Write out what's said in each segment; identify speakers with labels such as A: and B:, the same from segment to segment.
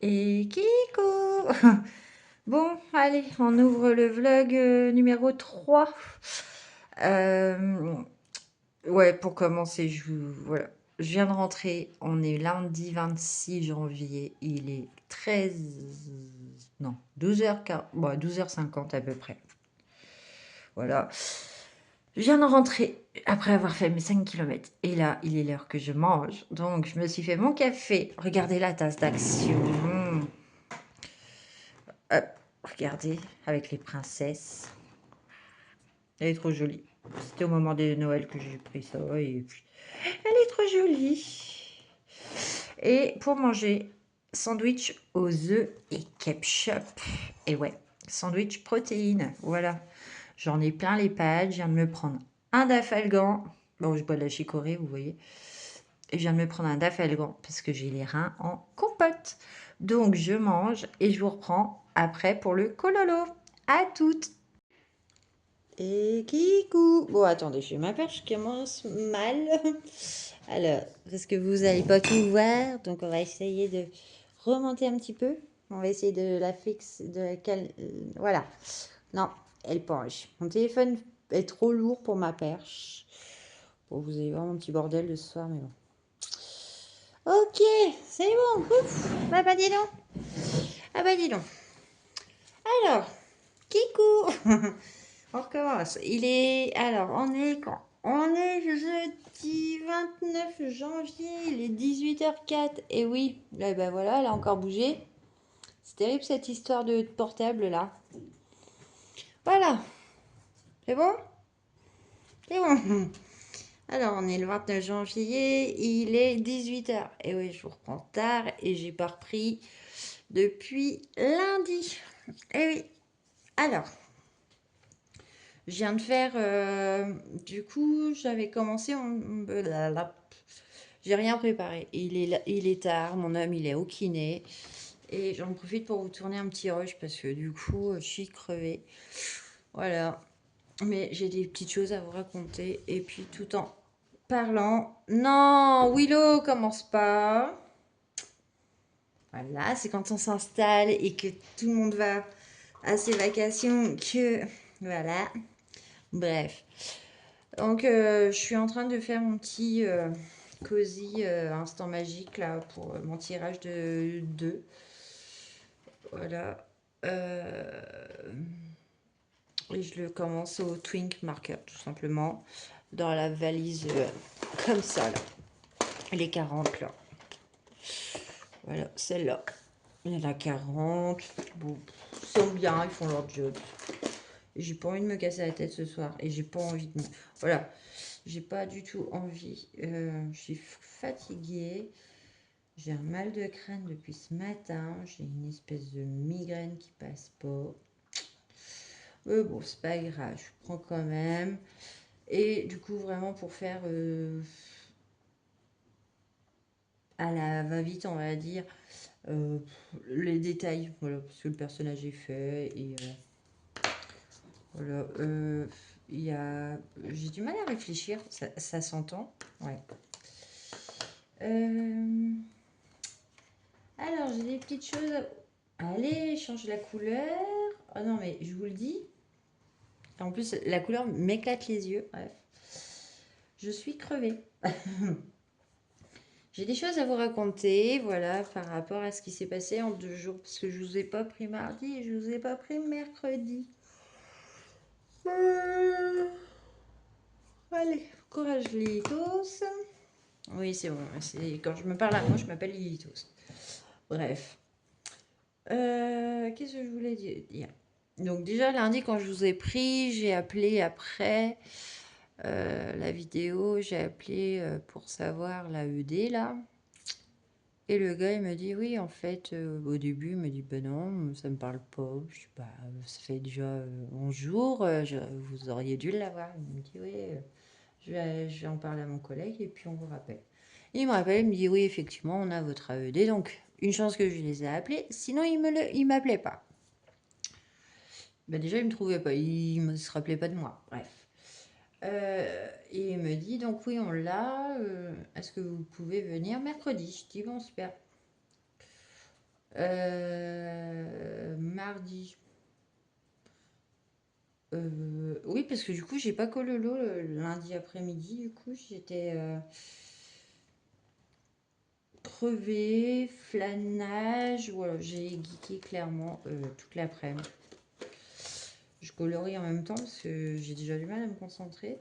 A: Et Kiko! Bon, allez, on ouvre le vlog numéro 3. Euh, ouais, pour commencer, voilà. Je viens de rentrer. On est lundi 26 janvier. Il est 13. Non, 12h40. Bon, 12h50 à peu près. Voilà. Je viens de rentrer après avoir fait mes 5 kilomètres. Et là, il est l'heure que je mange. Donc, je me suis fait mon café. Regardez la tasse d'action. Hop, regardez, avec les princesses. Elle est trop jolie. C'était au moment de Noël que j'ai pris ça. Et puis, elle est trop jolie. Et pour manger, sandwich aux œufs et ketchup. Et ouais, sandwich protéines. Voilà. J'en ai plein les pattes. Je viens de me prendre un dafalgan. Bon, je bois de la chicorée, vous voyez. Et je viens de me prendre un dafalgan parce que j'ai les reins en compote. Donc, je mange et je vous reprends après pour le kololo. À toutes! Et Kikou. Bon, attendez, je ma perche commence mal. Alors, parce que vous n'allez pas tout voir, donc on va essayer de remonter un petit peu. On va essayer de la fixer, voilà. Non, elle penche. Mon téléphone est trop lourd pour ma perche. Bon, vous allez voir mon petit bordel de ce soir, mais bon. Ok, c'est bon. Ouf. Bah dis donc. Ah bah dis donc. Alors, Kikou. On recommence. Alors, on est quand? On est jeudi 29 janvier, il est 18h04. Et oui, là, ben voilà, elle a encore bougé. C'est terrible cette histoire de portable là. Voilà, c'est bon? C'est bon. Alors, on est le 29 janvier, il est 18h. Et oui, je vous reprends tard et j'ai pas repris depuis lundi. Et oui. Alors, je viens de faire, du coup, j'avais commencé, j'ai rien préparé. Il est tard, mon homme, il est au kiné. Et j'en profite pour vous tourner un petit rush parce que du coup, je suis crevée. Voilà. Mais j'ai des petites choses à vous raconter. Et puis tout en parlant... Non, Willow, commence pas. Voilà, c'est quand on s'installe et que tout le monde va à ses vacations que... Voilà. Bref. Donc, je suis en train de faire mon petit cosy instant magique là pour mon tirage de 2. Voilà. Et je le commence au Twink Marker tout simplement. Dans la valise comme ça là. Les 40 là. Voilà, celle-là. Il y en a 40. Bon, ils sont bien, ils font leur job. J'ai pas envie de me casser la tête ce soir. Et j'ai pas envie de... Voilà. J'ai pas du tout envie. Je suis fatiguée. J'ai un mal de crâne depuis ce matin. J'ai une espèce de migraine qui passe pas. Mais bon, c'est pas grave. Je prends quand même. Et du coup, vraiment pour faire à la va-vite, on va dire, euh, les détails. Voilà, parce que le personnage est fait. Et voilà. Il y a... J'ai du mal à réfléchir. Ça s'entend. Ouais. Alors, j'ai des petites choses. Allez, change la couleur. Oh non, mais je vous le dis. En plus, la couleur m'éclate les yeux. Bref. Je suis crevée. J'ai des choses à vous raconter, voilà, par rapport à ce qui s'est passé en 2 jours, parce que je vous ai pas pris mardi et je vous ai pas pris mercredi. Allez, courage Lilitos. Oui, c'est bon. Quand je me parle à moi, je m'appelle Lilitos. Bref. Qu'est-ce que je voulais dire? Donc déjà lundi quand je vous ai pris, j'ai appelé après la vidéo, j'ai appelé pour savoir la ED là. Et le gars il me dit oui en fait au début il me dit ben non ça me parle pas. Je dis bah ça fait déjà 11 jours, vous auriez dû l'avoir. Il me dit oui je vais en parler à mon collègue et puis on vous rappelle. Il me rappelle, il me dit oui effectivement on a votre AED donc une chance que je les ai appelés, sinon il m'appelait pas. Ben déjà, il me trouvait pas, il ne se rappelait pas de moi. Bref. Et il me dit donc oui, on l'a. Est-ce que vous pouvez venir mercredi? Je dis bon, super. Mardi. Oui, parce que du coup, j'ai pas collé l'eau le lundi après-midi. Du coup, j'étais crevée, flanage. Voilà, j'ai geeké clairement toute l'après-midi. Je colorie en même temps parce que j'ai déjà du mal à me concentrer.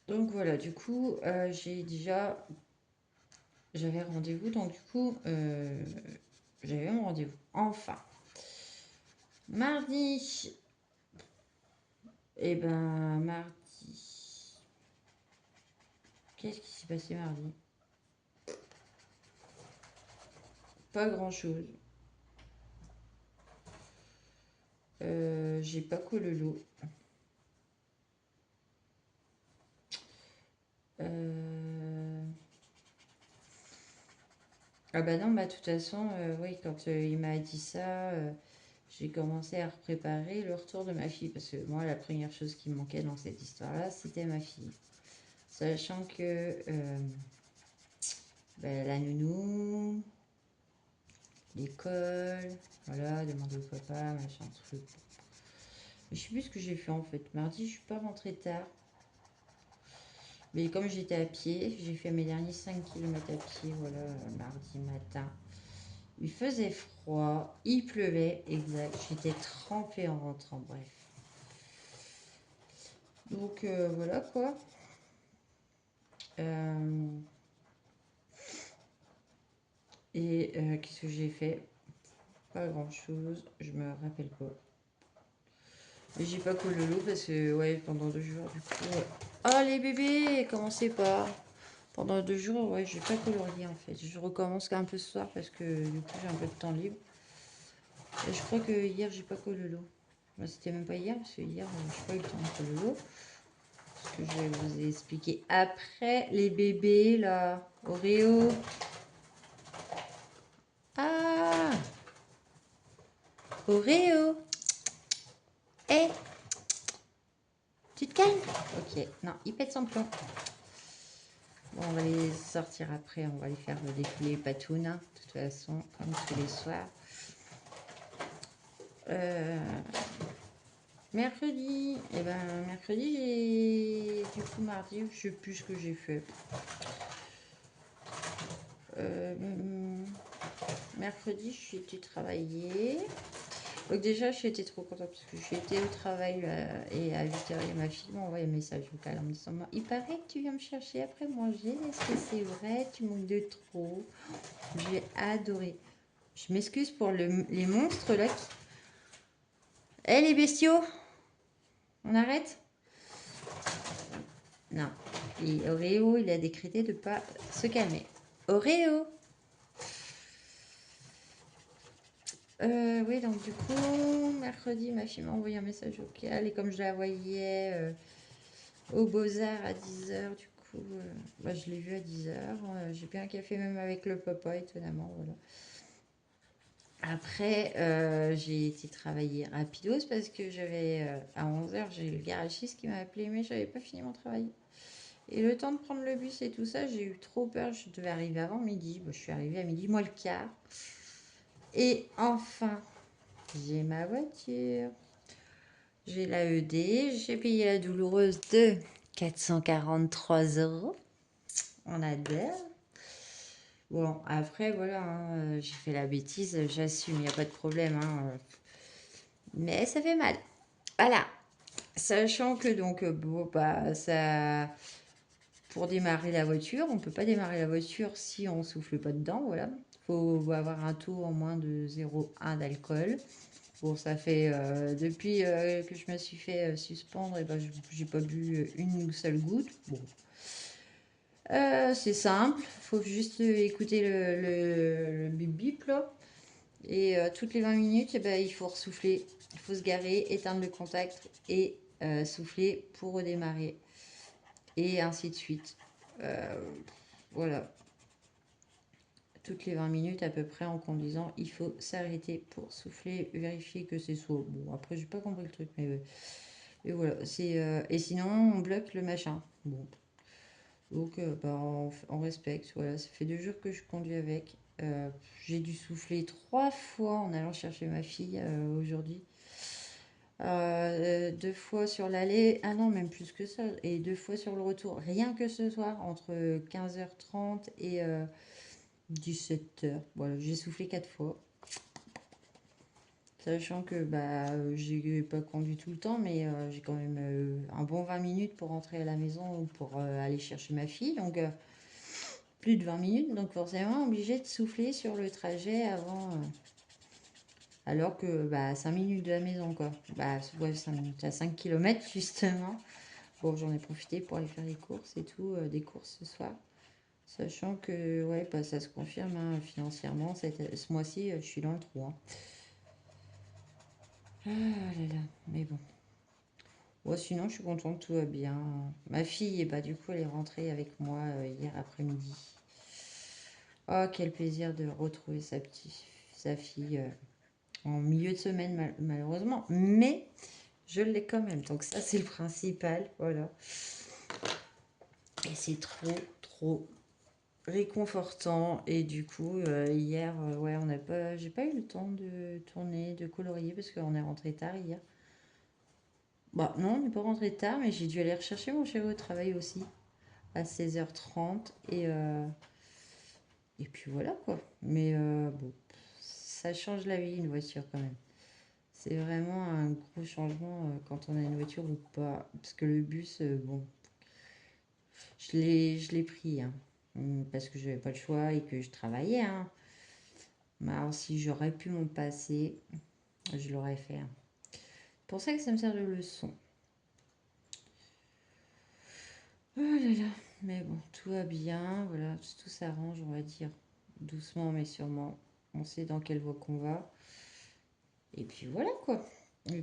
A: Donc voilà, du coup, j'avais rendez-vous. Donc du coup, j'avais mon rendez-vous. Enfin, mardi. Et ben, mardi. Qu'est-ce qui s'est passé mardi? Pas grand-chose. J'ai pas collé l'eau. Euh, Ah bah non, bah de toute façon, oui, quand il m'a dit ça, j'ai commencé à préparer le retour de ma fille. Parce que moi, la première chose qui me manquait dans cette histoire-là, c'était ma fille. Sachant que bah, la nounou, l'école, voilà, demander au papa, machin, truc. Mais je sais plus ce que j'ai fait en fait. Mardi, je suis pas rentrée tard. Mais comme j'étais à pied, j'ai fait mes derniers 5 kilomètres à pied, voilà, mardi matin. Il faisait froid, il pleuvait, exact. J'étais trempée en rentrant, bref. Donc voilà quoi. Euh, Qu'est-ce que j'ai fait? Pas grand-chose, je me rappelle pas. Mais j'ai pas collé l'eau parce que ouais, pendant 2 jours du coup. Oh les bébés, commencez pas. Pendant 2 jours, ouais, j'ai pas colorié en fait. Je recommence un peu ce soir parce que du coup j'ai un peu de temps libre. Et je crois que hier j'ai pas collé l'eau. Bah, c'était même pas hier parce que hier j'ai pas eu le temps de coller l'eau. Ce que je vais vous expliquer après. Les bébés là, Oreo. Ah, Oreo. Eh, tu te calmes? Ok, non, il pète son plomb. Bon, on va les sortir après, on va les faire défiler les patounes, hein, de toute façon, comme tous les soirs. Euh, Mercredi, et ben mercredi, du coup mardi, je sais plus ce que j'ai fait. Mercredi, je suis été travailler. Donc déjà, j'étais trop contente parce que j'étais au travail et à 8h, ma fille m'a envoyé un message vocal en me disant, il paraît que tu viens me chercher après manger. Est-ce que c'est vrai? Tu manques de trop. J'ai adoré. Je m'excuse pour les monstres là. Eh les bestiaux, on arrête? Non. Et Oreo, il a décrété de pas se calmer. Oreo. Oui, donc du coup, mercredi, ma fille m'a envoyé un message vocal et comme je la voyais au Beaux-Arts à 10h, du coup, bah, je l'ai vue à 10h. J'ai pris un café même avec le papa, étonnamment, voilà. Après, j'ai été travailler rapidos parce que j'avais, à 11h, j'ai le garagiste qui m'a appelé, mais j'avais pas fini mon travail. Et le temps de prendre le bus et tout ça, j'ai eu trop peur. Je devais arriver avant midi. Bon, je suis arrivée à midi, moi le quart. Et enfin, j'ai ma voiture. J'ai la ED. J'ai payé la douloureuse de 443 €. On adore. Bon, après, voilà, hein, j'ai fait la bêtise. J'assume, il n'y a pas de problème, hein. Mais ça fait mal. Voilà. Sachant que donc, bon, bah, ça. Pour démarrer la voiture, on ne peut pas démarrer la voiture si on souffle pas dedans, voilà. Faut avoir un taux en moins de 0,1 d'alcool. Bon, ça fait depuis que je me suis fait suspendre, et ben j'ai pas bu une seule goutte. Bon, c'est simple, faut juste écouter le bip bip là. Et toutes les 20 minutes, eh ben, il faut ressouffler, il faut se garer, éteindre le contact et souffler pour redémarrer. Et ainsi de suite. Euh, voilà. Toutes les 20 minutes à peu près en conduisant, il faut s'arrêter pour souffler, vérifier que c'est soit. Bon, après, j'ai pas compris le truc, mais et voilà. Et sinon, on bloque le machin. Bon. Donc, bah, on respecte. Voilà, ça fait 2 jours que je conduis avec. J'ai dû souffler 3 fois en allant chercher ma fille aujourd'hui. 2 fois sur l'aller, ah non, même plus que ça, et 2 fois sur le retour. Rien que ce soir, entre 15h30 et 17h. Voilà, j'ai soufflé 4 fois. Sachant que bah, j'ai pas conduit tout le temps, mais j'ai quand même un bon 20 minutes pour rentrer à la maison ou pour aller chercher ma fille. Donc plus de 20 minutes, donc forcément obligé de souffler sur le trajet avant. Alors que bah, 5 minutes de la maison, quoi. Bah, ouais, 5 minutes, à 5 km justement. Bon, j'en ai profité pour aller faire les courses et tout, des courses ce soir. Sachant que ouais, bah, ça se confirme hein, financièrement, ce mois-ci, je suis dans le trou. Hein. Ah là là, mais bon. Ouais, sinon, je suis contente, tout va bien. Ma fille, bah, du coup, elle est rentrée avec moi hier après-midi. Oh, quel plaisir de retrouver sa fille en milieu de semaine, malheureusement. Mais je l'ai quand même. Donc ça, c'est le principal. Voilà. Et c'est trop, trop réconfortant. Et du coup, hier, ouais, j'ai pas eu le temps de tourner, de colorier parce qu'on est rentré tard hier. Bah non, on n'est pas rentré tard, mais j'ai dû aller rechercher mon chéri au travail aussi à 16h30. Et puis voilà quoi. Mais bon, ça change la vie une voiture quand même. C'est vraiment un gros changement quand on a une voiture ou pas. Parce que le bus, bon, je l'ai pris, hein, parce que je n'avais pas le choix et que je travaillais. Hein. Mais alors, si j'aurais pu m'en passer, je l'aurais fait. Hein. C'est pour ça que ça me sert de leçon. Oh là là. Mais bon, tout va bien. Voilà, tout s'arrange, on va dire. Doucement, mais sûrement. On sait dans quelle voie qu'on va. Et puis voilà quoi.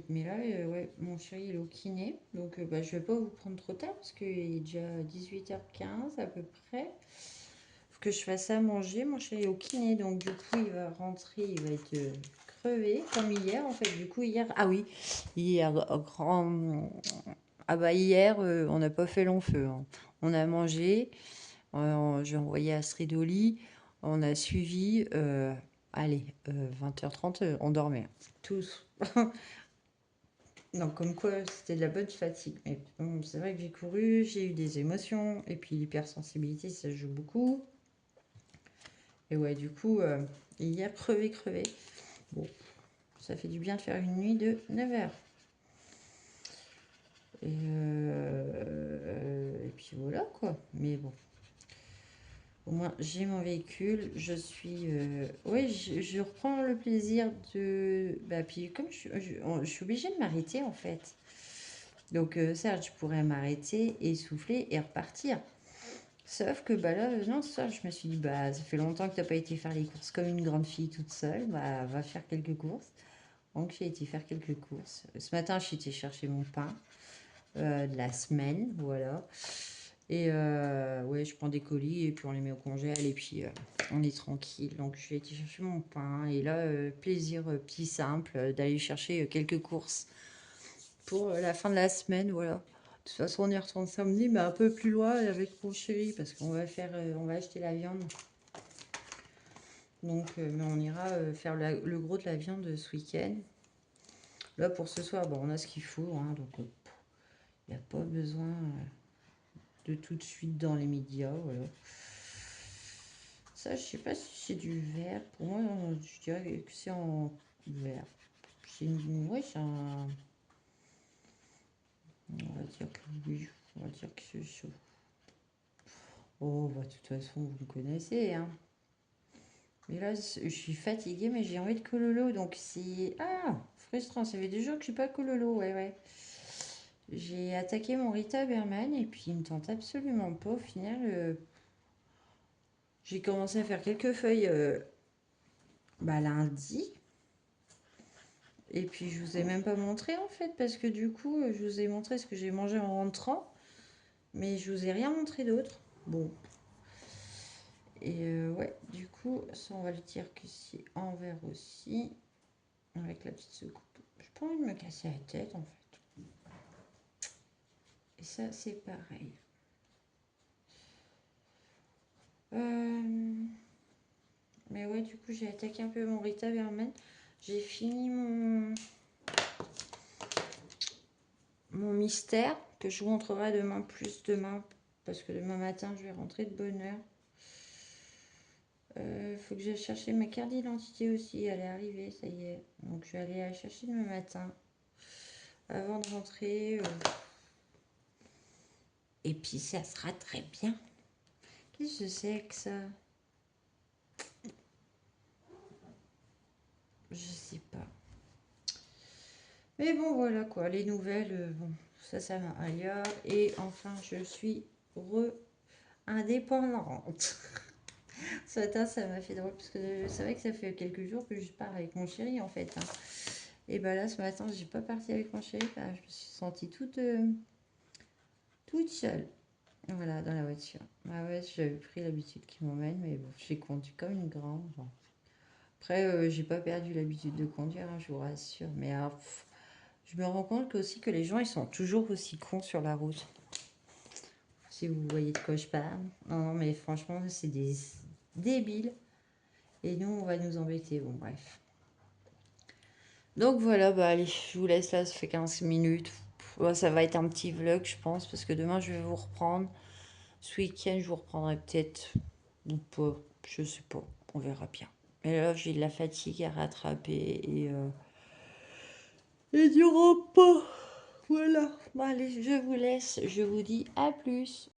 A: Mais là, ouais, mon chéri il est au kiné. Donc bah, je vais pas vous prendre trop tard parce qu'il est déjà 18h15 à peu près. Faut que je fasse à manger. Mon chéri est au kiné. Donc du coup, il va rentrer. Il va être crevé comme hier en fait. Du coup, hier. Ah oui, hier, grand. Ah bah hier, on n'a pas fait long feu. Hein. On a mangé. J'ai envoyé Astrid au lit. On a suivi. Allez, 20h30, on dormait. Tous. Non, comme quoi c'était de la bonne fatigue. Mais bon, c'est vrai que j'ai couru, j'ai eu des émotions, et puis l'hypersensibilité, ça joue beaucoup. Et ouais, du coup, hier, crevé. Bon, ça fait du bien de faire une nuit de 9 heures. Et puis voilà, quoi. Mais bon, au moins, j'ai mon véhicule, je suis... ouais, je reprends le plaisir de... Bah, puis comme je suis obligée de m'arrêter, en fait. Donc, certes, je pourrais m'arrêter, essouffler et repartir. Sauf que bah là, non, ça, je me suis dit, bah, ça fait longtemps que t'as pas été faire les courses comme une grande fille toute seule, bah, va faire quelques courses. Donc, j'ai été faire quelques courses. Ce matin, j'ai été chercher mon pain de la semaine, voilà. Et ouais, je prends des colis et puis on les met au congèle et puis on est tranquille. Donc, j'ai été chercher mon pain et là, plaisir petit simple d'aller chercher quelques courses pour la fin de la semaine, voilà. De toute façon, on y retourne samedi, mais un peu plus loin avec mon chéri, parce qu'on va faire, on va acheter la viande. Donc, mais on ira faire le gros de la viande ce week-end. Là, pour ce soir, bon, on a ce qu'il faut, hein, donc il n'y a pas besoin de tout de suite dans les médias, voilà. Ça, je sais pas si c'est du vert. Pour moi, je dirais que c'est en vert. Ouais, c'est un... On va dire que oui, on va dire que c'est chaud. Oh, bah, de toute façon, vous me connaissez, hein. Mais là, je suis fatiguée, mais j'ai envie de cololo, donc c'est... Ah, frustrant, ça fait des jours que je suis pas cololo, ouais. J'ai attaqué mon Rita Berman, et puis il me tente absolument pas. Au final, j'ai commencé à faire quelques feuilles bah, lundi. Et puis, je vous ai même pas montré, en fait, parce que du coup, je vous ai montré ce que j'ai mangé en rentrant, mais je vous ai rien montré d'autre. Bon, et ouais, du coup, ça on va le dire que c'est en vert aussi, avec la petite soucoupe. J'ai pas envie de me casser la tête en fait. Et ça c'est pareil. Mais ouais, du coup, j'ai attaqué un peu mon Rita Vermen. J'ai fini mon mystère, que je vous montrerai demain plus demain, parce que demain matin, je vais rentrer de bonne heure. Faut que j'aille chercher ma carte d'identité aussi, elle est arrivée, ça y est. Donc je vais aller la chercher demain matin, avant de rentrer. Et puis ça sera très bien. Qu'est-ce que c'est que ça? Je sais pas. Mais bon, voilà quoi, les nouvelles, bon, ça m'améliore. Et enfin, je suis indépendante. Ce matin, ça m'a fait drôle, parce que c'est vrai que ça fait quelques jours que je pars avec mon chéri, en fait. Hein. Et ben là, ce matin, j'ai pas parti avec mon chéri, je me suis sentie toute seule. Voilà, dans la voiture. Ah ouais, j'avais pris l'habitude qu'il m'emmène, mais bon, j'ai conduit comme une grande. Bon. Après, j'ai pas perdu l'habitude de conduire, hein, je vous rassure. Mais alors, je me rends compte aussi que les gens, ils sont toujours aussi cons sur la route. Si vous voyez de quoi je parle. Non, mais franchement, c'est des débiles. Et nous, on va nous embêter. Bon, bref. Donc voilà, bah allez, je vous laisse là, ça fait 15 minutes. Ça va être un petit vlog, je pense, parce que demain, je vais vous reprendre. Ce week-end, je vous reprendrai peut-être ou pas, je sais pas, on verra bien. Mais là, j'ai de la fatigue à rattraper et du repos. Voilà. Bon, allez, je vous laisse. Je vous dis à plus.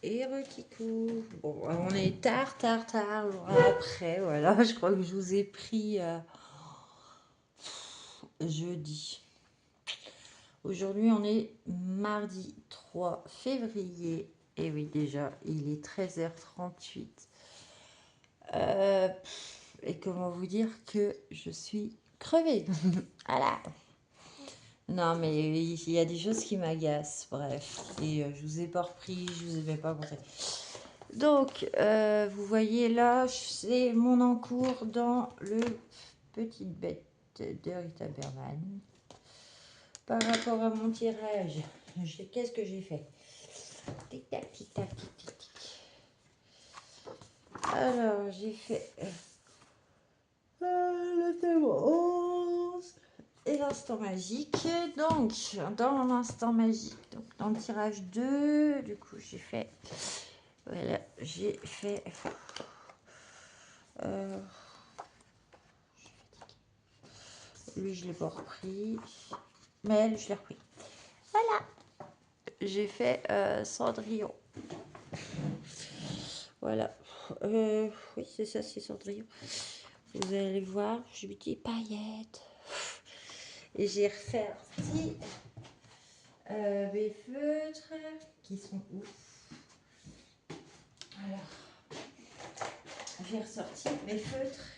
A: Et rekikou. Bon, on est tard. Après, voilà. Je crois que je vous ai pris jeudi. Aujourd'hui, on est mardi 3 février. Et oui, déjà, il est 13h38. Et comment vous dire que je suis crevée. Voilà. Non, mais il y a des choses qui m'agacent. Bref. Et je vous ai pas repris, je vous ai même pas montré. Donc, vous voyez là, c'est mon encours dans le Petite Bête de Rita Berman. Par rapport à mon tirage, qu'est-ce que j'ai fait? Tic-tac, tic-tac, tic-tac, tic. Alors, j'ai fait le thème 11 et l'instant magique. Donc, dans l'instant magique, donc dans le tirage 2, du coup, j'ai fait... Voilà, j'ai fait... lui, je l'ai pas repris. Mais elle, je l'ai repris. Voilà. J'ai fait Cendrillon. Voilà. Oui, c'est ça, c'est Cendrillon. Vous allez voir, j'ai mis des paillettes. Et j'ai refait mes feutres qui sont ouf. Alors, j'ai ressorti mes feutres.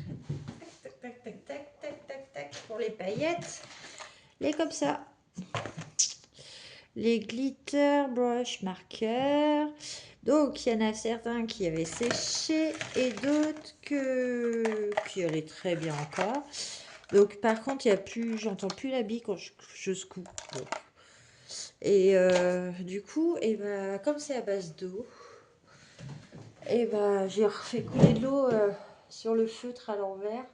A: Tac, tac, tac, tac, tac, tac, tac, pour les paillettes. Les comme ça. Les glitter brush marqueurs. Donc, il y en a certains qui avaient séché et d'autres qui allaient très bien encore. Donc, par contre, il y a plus, j'entends plus la bille quand je secoue. Donc. Et du coup, et ben, comme c'est à base d'eau, et ben, j'ai refait couler de l'eau sur le feutre à l'envers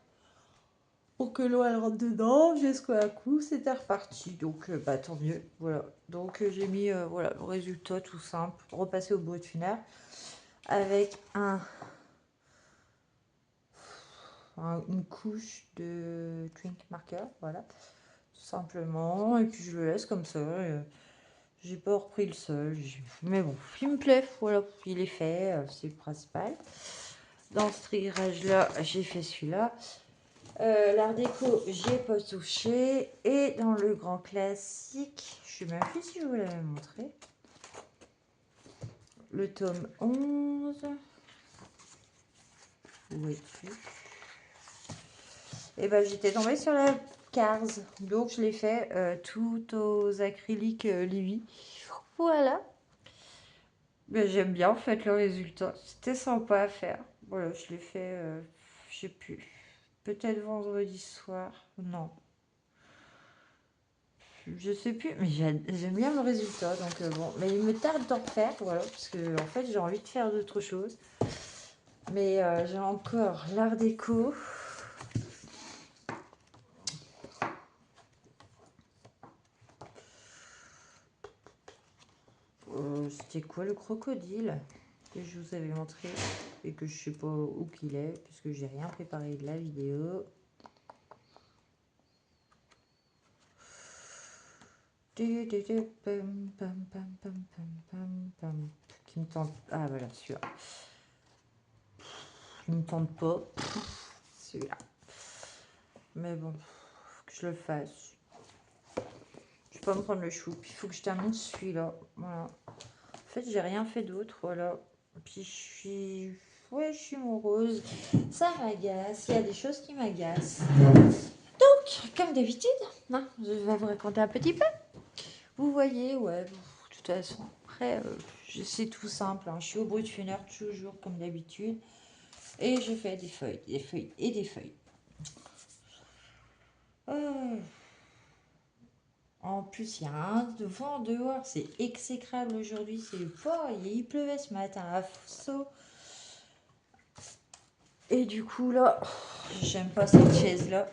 A: pour que l'eau elle rentre dedans jusqu'à coup, c'était reparti. Donc, bah, tant mieux. Voilà. Donc, j'ai mis voilà, le résultat tout simple. Repasser au bout de tunnel avec une couche de Twink Marker. Voilà. Tout simplement. Et puis, je le laisse comme ça. J'ai pas repris le sol. Mais bon, il me plaît. Voilà. Il est fait. C'est le principal. Dans ce tirage-là, j'ai fait celui-là. L'art déco, j'ai pas touché. Et dans le grand classique, je sais même plus si je vous l'avais montré. Le tome 11. Où es-tu? Et ben j'étais tombée sur la Cars. Donc je l'ai fait tout aux acryliques Livy. Voilà. Ben, j'aime bien en fait le résultat. C'était sympa à faire. Voilà, je l'ai fait, je sais plus. Peut-être vendredi soir. Non. Je sais plus, mais j'aime bien le résultat, donc bon, mais il me tarde d'en refaire, voilà, parce que en fait j'ai envie de faire d'autres choses. Mais j'ai encore l'art déco. C'était quoi le crocodile que je vous avais montré et que je sais pas où qu'il est puisque j'ai rien préparé de la vidéo. Qui me tente. Ah voilà, celui-là. Il me tente pas. Celui-là. Mais bon, faut que je le fasse. Je peux pas me prendre le chou. Puis il faut que je termine celui-là. Voilà. En fait, j'ai rien fait d'autre. Voilà. Puis je suis. Ouais, je suis morose. Ça m'agace. Il y a des choses qui m'agacent. Donc, comme d'habitude, hein, je vais vous raconter un petit peu. Vous voyez, ouais, de toute façon. Après, c'est tout simple. Hein. Je suis au bruit de fenêtre toujours comme d'habitude. Et je fais des feuilles et des feuilles. En plus, il y a un vent dehors, c'est exécrable aujourd'hui. C'est fort, il pleuvait ce matin à Fso. Et du coup, là, j'aime pas cette chaise-là.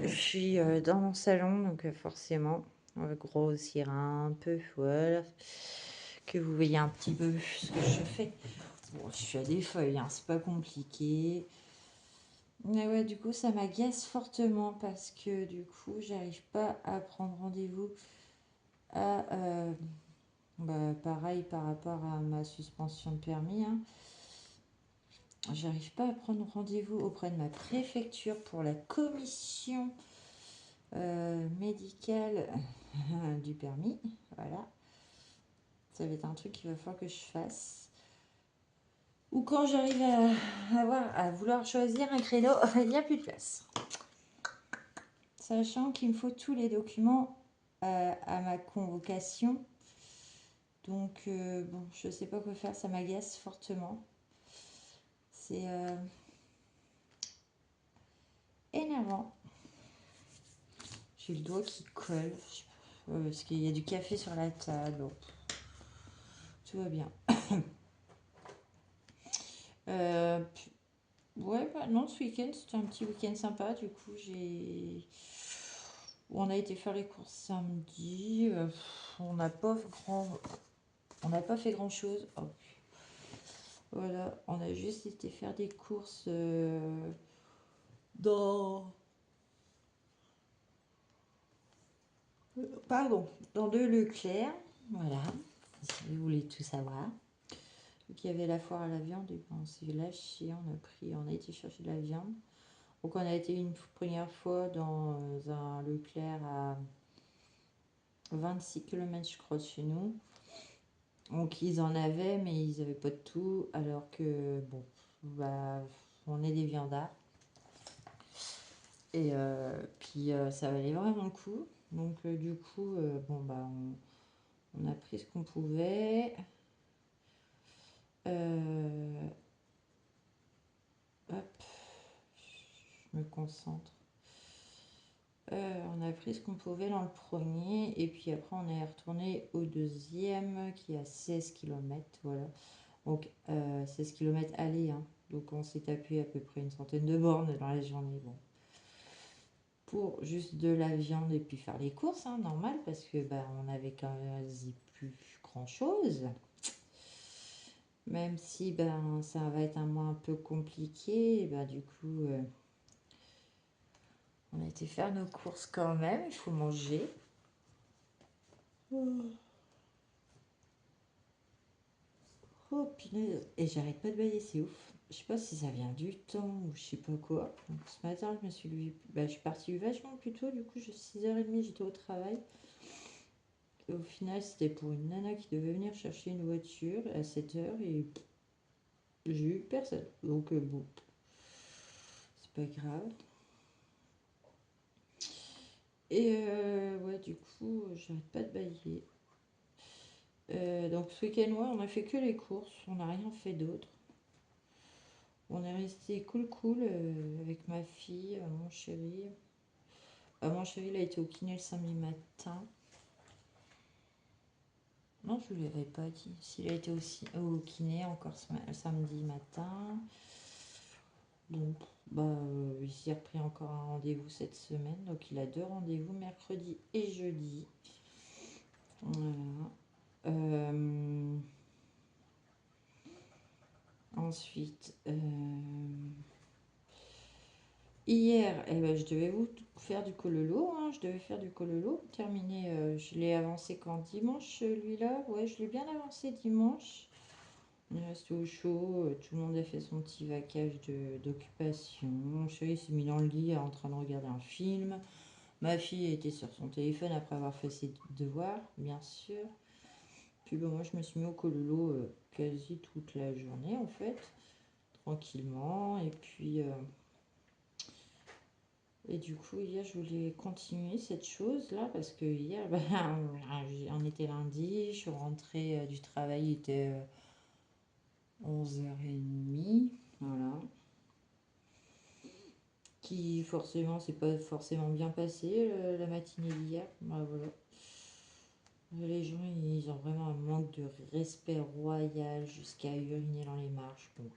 A: Je suis dans mon salon, donc forcément, on va grossir un peu, voilà. Que vous voyez un petit peu ce que je fais. Bon, je suis à des feuilles, hein, c'est pas compliqué. Mais ouais, du coup, ça m'agace fortement parce que du coup, j'arrive pas à prendre rendez-vous à. Pareil par rapport à ma suspension de permis. Hein. J'arrive pas à prendre rendez-vous auprès de ma préfecture pour la commission médicale du permis. Voilà. Ça va être un truc qu'il va falloir que je fasse. Ou quand j'arrive à vouloir choisir un créneau, il n'y a plus de place. Sachant qu'il me faut tous les documents à ma convocation. Donc, bon, je sais pas quoi faire, ça m'agace fortement. C'est énervant. J'ai le doigt qui colle. Parce qu'il y a du café sur la table. Bon, tout va bien. Ouais, non, ce week-end, c'était un petit week-end sympa. Du coup, on a été faire les courses samedi. On n'a pas fait grand-chose. Oh. Voilà, on a juste été faire des courses dans... dans deux Leclerc. Voilà, si vous voulez tout savoir. Donc, il y avait la foire à la viande et on s'est lâché, on a été chercher de la viande. Donc on a été une première fois dans un Leclerc à 26 km je crois de chez nous. Donc ils en avaient mais ils n'avaient pas de tout alors que bon, on est des viandards. Et puis ça valait vraiment le coup. Donc du coup, on a pris ce qu'on pouvait. Hop, je me concentre. On a pris ce qu'on pouvait dans le premier et puis après on est retourné au deuxième qui est à 16 km. Voilà. Donc 16 km aller. Hein. Donc on s'est tapé à peu près une centaine de bornes dans la journée. Bon. Pour juste de la viande et puis faire les courses, hein, normal, parce que on avait quasi plus grand chose. Même si ça va être un mois un peu compliqué, du coup on a été faire nos courses quand même, il faut manger. Oh punaise, et j'arrête pas de bailler, c'est ouf. Je sais pas si ça vient du temps ou je sais pas quoi. Donc, ce matin, je suis partie vachement plus tôt, du coup, 6h30, j'étais au travail. Et au final, c'était pour une nana qui devait venir chercher une voiture à 7h et j'ai eu personne. Donc, bon, c'est pas grave. Et ouais, du coup, j'arrête pas de bailler. Donc, ce week-end, ouais, on a fait que les courses, on n'a rien fait d'autre. On est resté cool avec ma fille, mon chéri. Mon chéri, il a été au kiné le samedi matin. Non, je ne lui avais pas dit. S'il a été au kiné encore samedi matin. Donc, bah, il s'est repris encore un rendez-vous cette semaine. Donc, il a 2 rendez-vous, mercredi et jeudi. Voilà. Ensuite, hier, eh ben, je devais faire du kololo, hein. Je devais faire du kololo. Terminé, je l'ai avancé quand dimanche, celui-là. Ouais, je l'ai bien avancé dimanche. On est resté au chaud, tout le monde a fait son petit vacage d'occupation. Chérie s'est mis dans le lit en train de regarder un film. Ma fille était sur son téléphone après avoir fait ses devoirs, bien sûr. Puis ben, moi, je me suis mis au kololo quasi toute la journée, en fait, tranquillement. Et du coup, hier, je voulais continuer cette chose-là parce que hier, ben, on était lundi, je suis rentrée du travail, il était 11h30, voilà. Qui forcément, c'est pas forcément bien passé la matinée d'hier. Bah, voilà. Les gens, ils ont vraiment un manque de respect royal jusqu'à uriner dans les marches. Bon,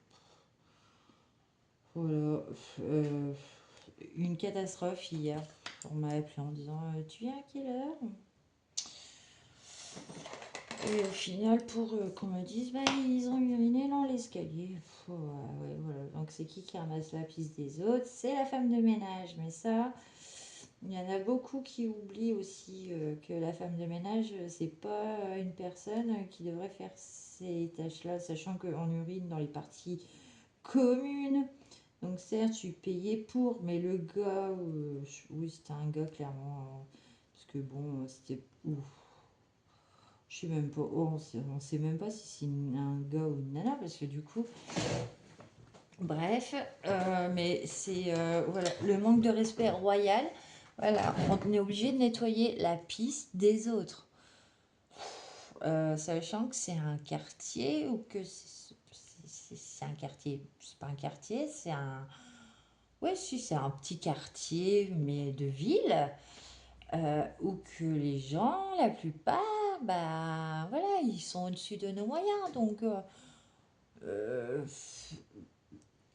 A: voilà. Euh, une catastrophe hier. On m'a appelé en disant tu viens à quelle heure? Et au final, pour qu'on me dise bah, ils ont uriné dans l'escalier. Ouais, ouais, voilà. Donc c'est qui ramasse la piste des autres? C'est la femme de ménage. Mais ça, il y en a beaucoup qui oublient aussi que la femme de ménage, c'est pas une personne qui devrait faire ces tâches-là, sachant qu'on urine dans les parties communes. Donc certes, je suis payée pour, mais le gars, oui, c'était un gars clairement, parce que bon, c'était ouf. Je sais même pas, on sait même pas si c'est un gars ou une nana, parce que du coup, bref, mais c'est voilà, le manque de respect royal. Voilà, on est obligé de nettoyer la piste des autres. Sachant que c'est un quartier ou que c'est un quartier, c'est pas un quartier, c'est un. Ouais, si, c'est un petit quartier, mais de ville, où que les gens, la plupart, bah voilà, ils sont au-dessus de nos moyens. Donc, euh,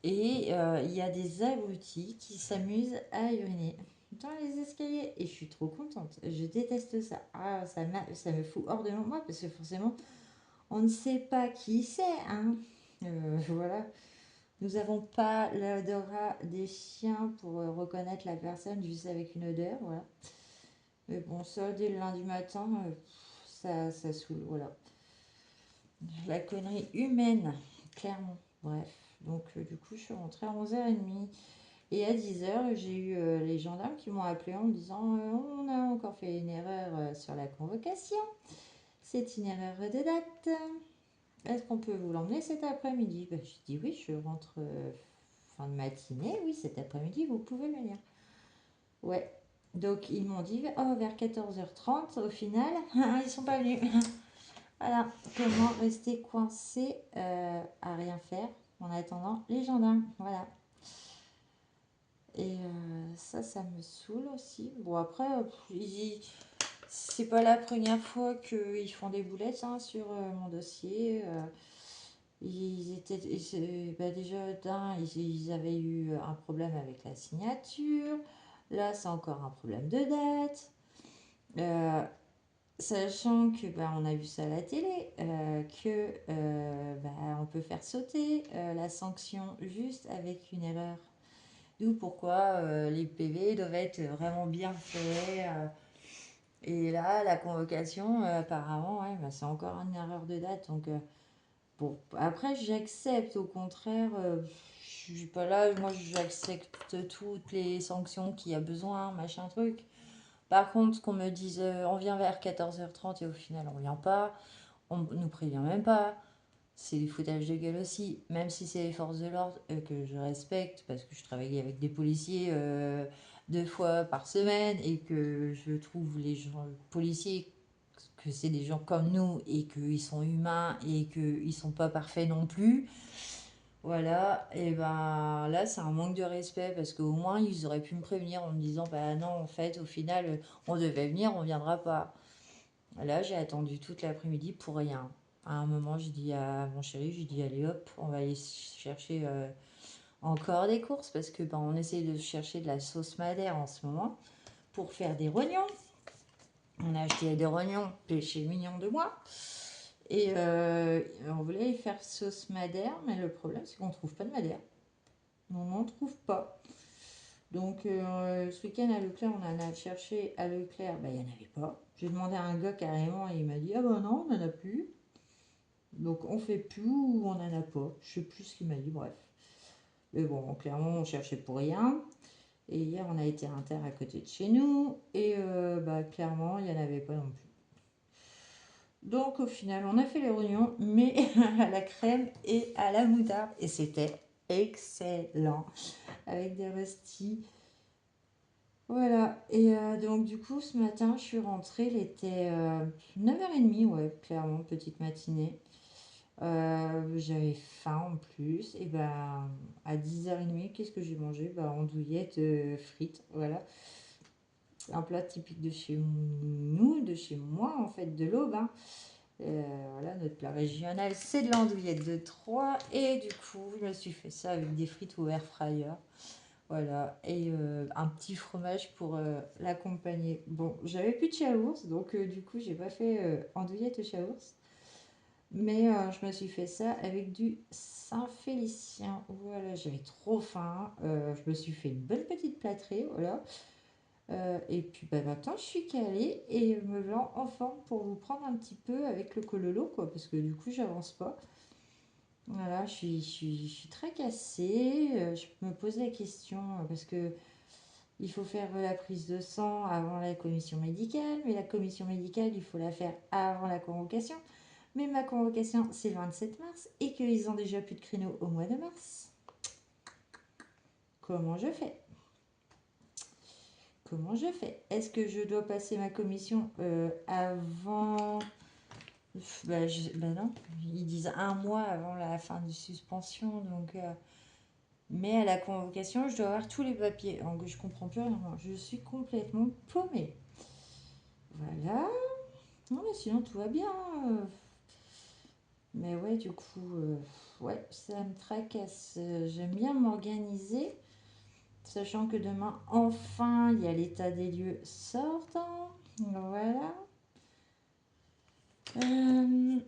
A: il y a des abrutis qui s'amusent à uriner dans les escaliers. Et je suis trop contente. Je déteste ça. Ah, ça me fout hors de moi parce que forcément, on ne sait pas qui c'est. Hein. Voilà. Nous n'avons pas l'odorat des chiens pour reconnaître la personne juste avec une odeur. Voilà. Mais bon, ça, dès le lundi matin, ça saoule. Voilà. La connerie humaine, clairement. Bref. Donc, du coup, je suis rentrée à 11h30. Et à 10h, j'ai eu les gendarmes qui m'ont appelé en me disant on a encore fait une erreur sur la convocation. C'est une erreur de date. Est-ce qu'on peut vous l'emmener cet après-midi? Je dis oui, je rentre fin de matinée. Oui, cet après-midi, vous pouvez venir. Ouais. Donc, ils m'ont dit oh, vers 14h30. Au final, ils sont pas venus. Voilà. Comment rester coincé à rien faire en attendant les gendarmes. Voilà. Et ça me saoule aussi. Bon, après, c'est pas la première fois qu'ils font des boulettes hein, sur mon dossier. Bah déjà, ils avaient eu un problème avec la signature. Là, c'est encore un problème de date. Euh, Sachant que bah, on a vu ça à la télé, que bah, on peut faire sauter la sanction juste avec une erreur. D'où pourquoi les PV doivent être vraiment bien faits. Et là, la convocation, apparemment, ouais, bah, c'est encore une erreur de date. Donc, bon, après, j'accepte. Au contraire, je suis pas là. Moi, j'accepte toutes les sanctions qu'il y a besoin, machin truc. Par contre, qu'on me dise on vient vers 14h30 et au final on vient pas, on nous prévient même pas, c'est du foutage de gueule aussi. Même si c'est les forces de l'ordre que je respecte parce que je travaillais avec des policiers 2 fois par semaine et que je trouve les gens policiers que c'est des gens comme nous et qu'ils sont humains et qu'ils sont pas parfaits non plus. Voilà, et ben là c'est un manque de respect parce qu'au moins ils auraient pu me prévenir en me disant bah non en fait au final on devait venir, on viendra pas. Là, j'ai attendu toute l'après-midi pour rien. À un moment, je dis à mon chéri, je lui dis allez hop, on va aller chercher encore des courses parce que ben, on essaye de chercher de la sauce madère en ce moment pour faire des rognons. On a acheté des rognons péché mignon de moi. Et on voulait y faire sauce madère, mais le problème c'est qu'on ne trouve pas de madère. On n'en trouve pas. Donc ce week-end à Leclerc, on en a cherché à Leclerc, ben, il n'y en avait pas. J'ai demandé à un gars carrément et il m'a dit ah ben non, on n'en a plus. Donc on fait plus ou on n'en a pas. Je sais plus ce qu'il m'a dit, bref. Mais bon, clairement, on cherchait pour rien. Et hier, on a été à Inter à côté de chez nous. Et bah, clairement, il n'y en avait pas non plus. Donc au final, on a fait les rognons, mais à la crème et à la moutarde. Et c'était excellent. Avec des röstis. Voilà. Et donc du coup, ce matin, je suis rentrée. Il était 9h30, ouais, clairement, petite matinée. J'avais faim en plus. Et ben à 10h30, qu'est-ce que j'ai mangé? Bah, andouillettes frites, voilà. Un plat typique de chez nous, de chez moi en fait, de l'Aube, hein. Voilà, notre plat régional, c'est de l'andouillette de Troyes. Et du coup, je me suis fait ça avec des frites au air fryer. Voilà, et un petit fromage pour l'accompagner. Bon, j'avais plus de yaourt, donc du coup, j'ai pas fait andouillette au yaourt. Mais je me suis fait ça avec du Saint-Félicien. Voilà, j'avais trop faim. Je me suis fait une bonne petite plâtrée, voilà. Et puis bah, maintenant, je suis calée et me voilà en forme pour vous prendre un petit peu avec le cololo, quoi, parce que du coup, j'avance pas. Voilà, je suis très cassée. Je me pose la question parce que il faut faire la prise de sang avant la commission médicale, mais la commission médicale, il faut la faire avant la convocation. Mais ma convocation, c'est le 27 mars et qu'ils ont déjà plus de créneaux au mois de mars. Comment je fais? Comment je fais? Est-ce que je dois passer ma commission avant... Bah non, ils disent un mois avant la fin de suspension, donc... Mais à la convocation, je dois avoir tous les papiers. Donc je comprends plus rien. Je suis complètement paumée. Voilà. Non, mais sinon tout va bien. Mais ouais, du coup, ouais, ça me tracasse. J'aime bien m'organiser, sachant que demain, enfin, il y a l'état des lieux sortant. Voilà. Euh,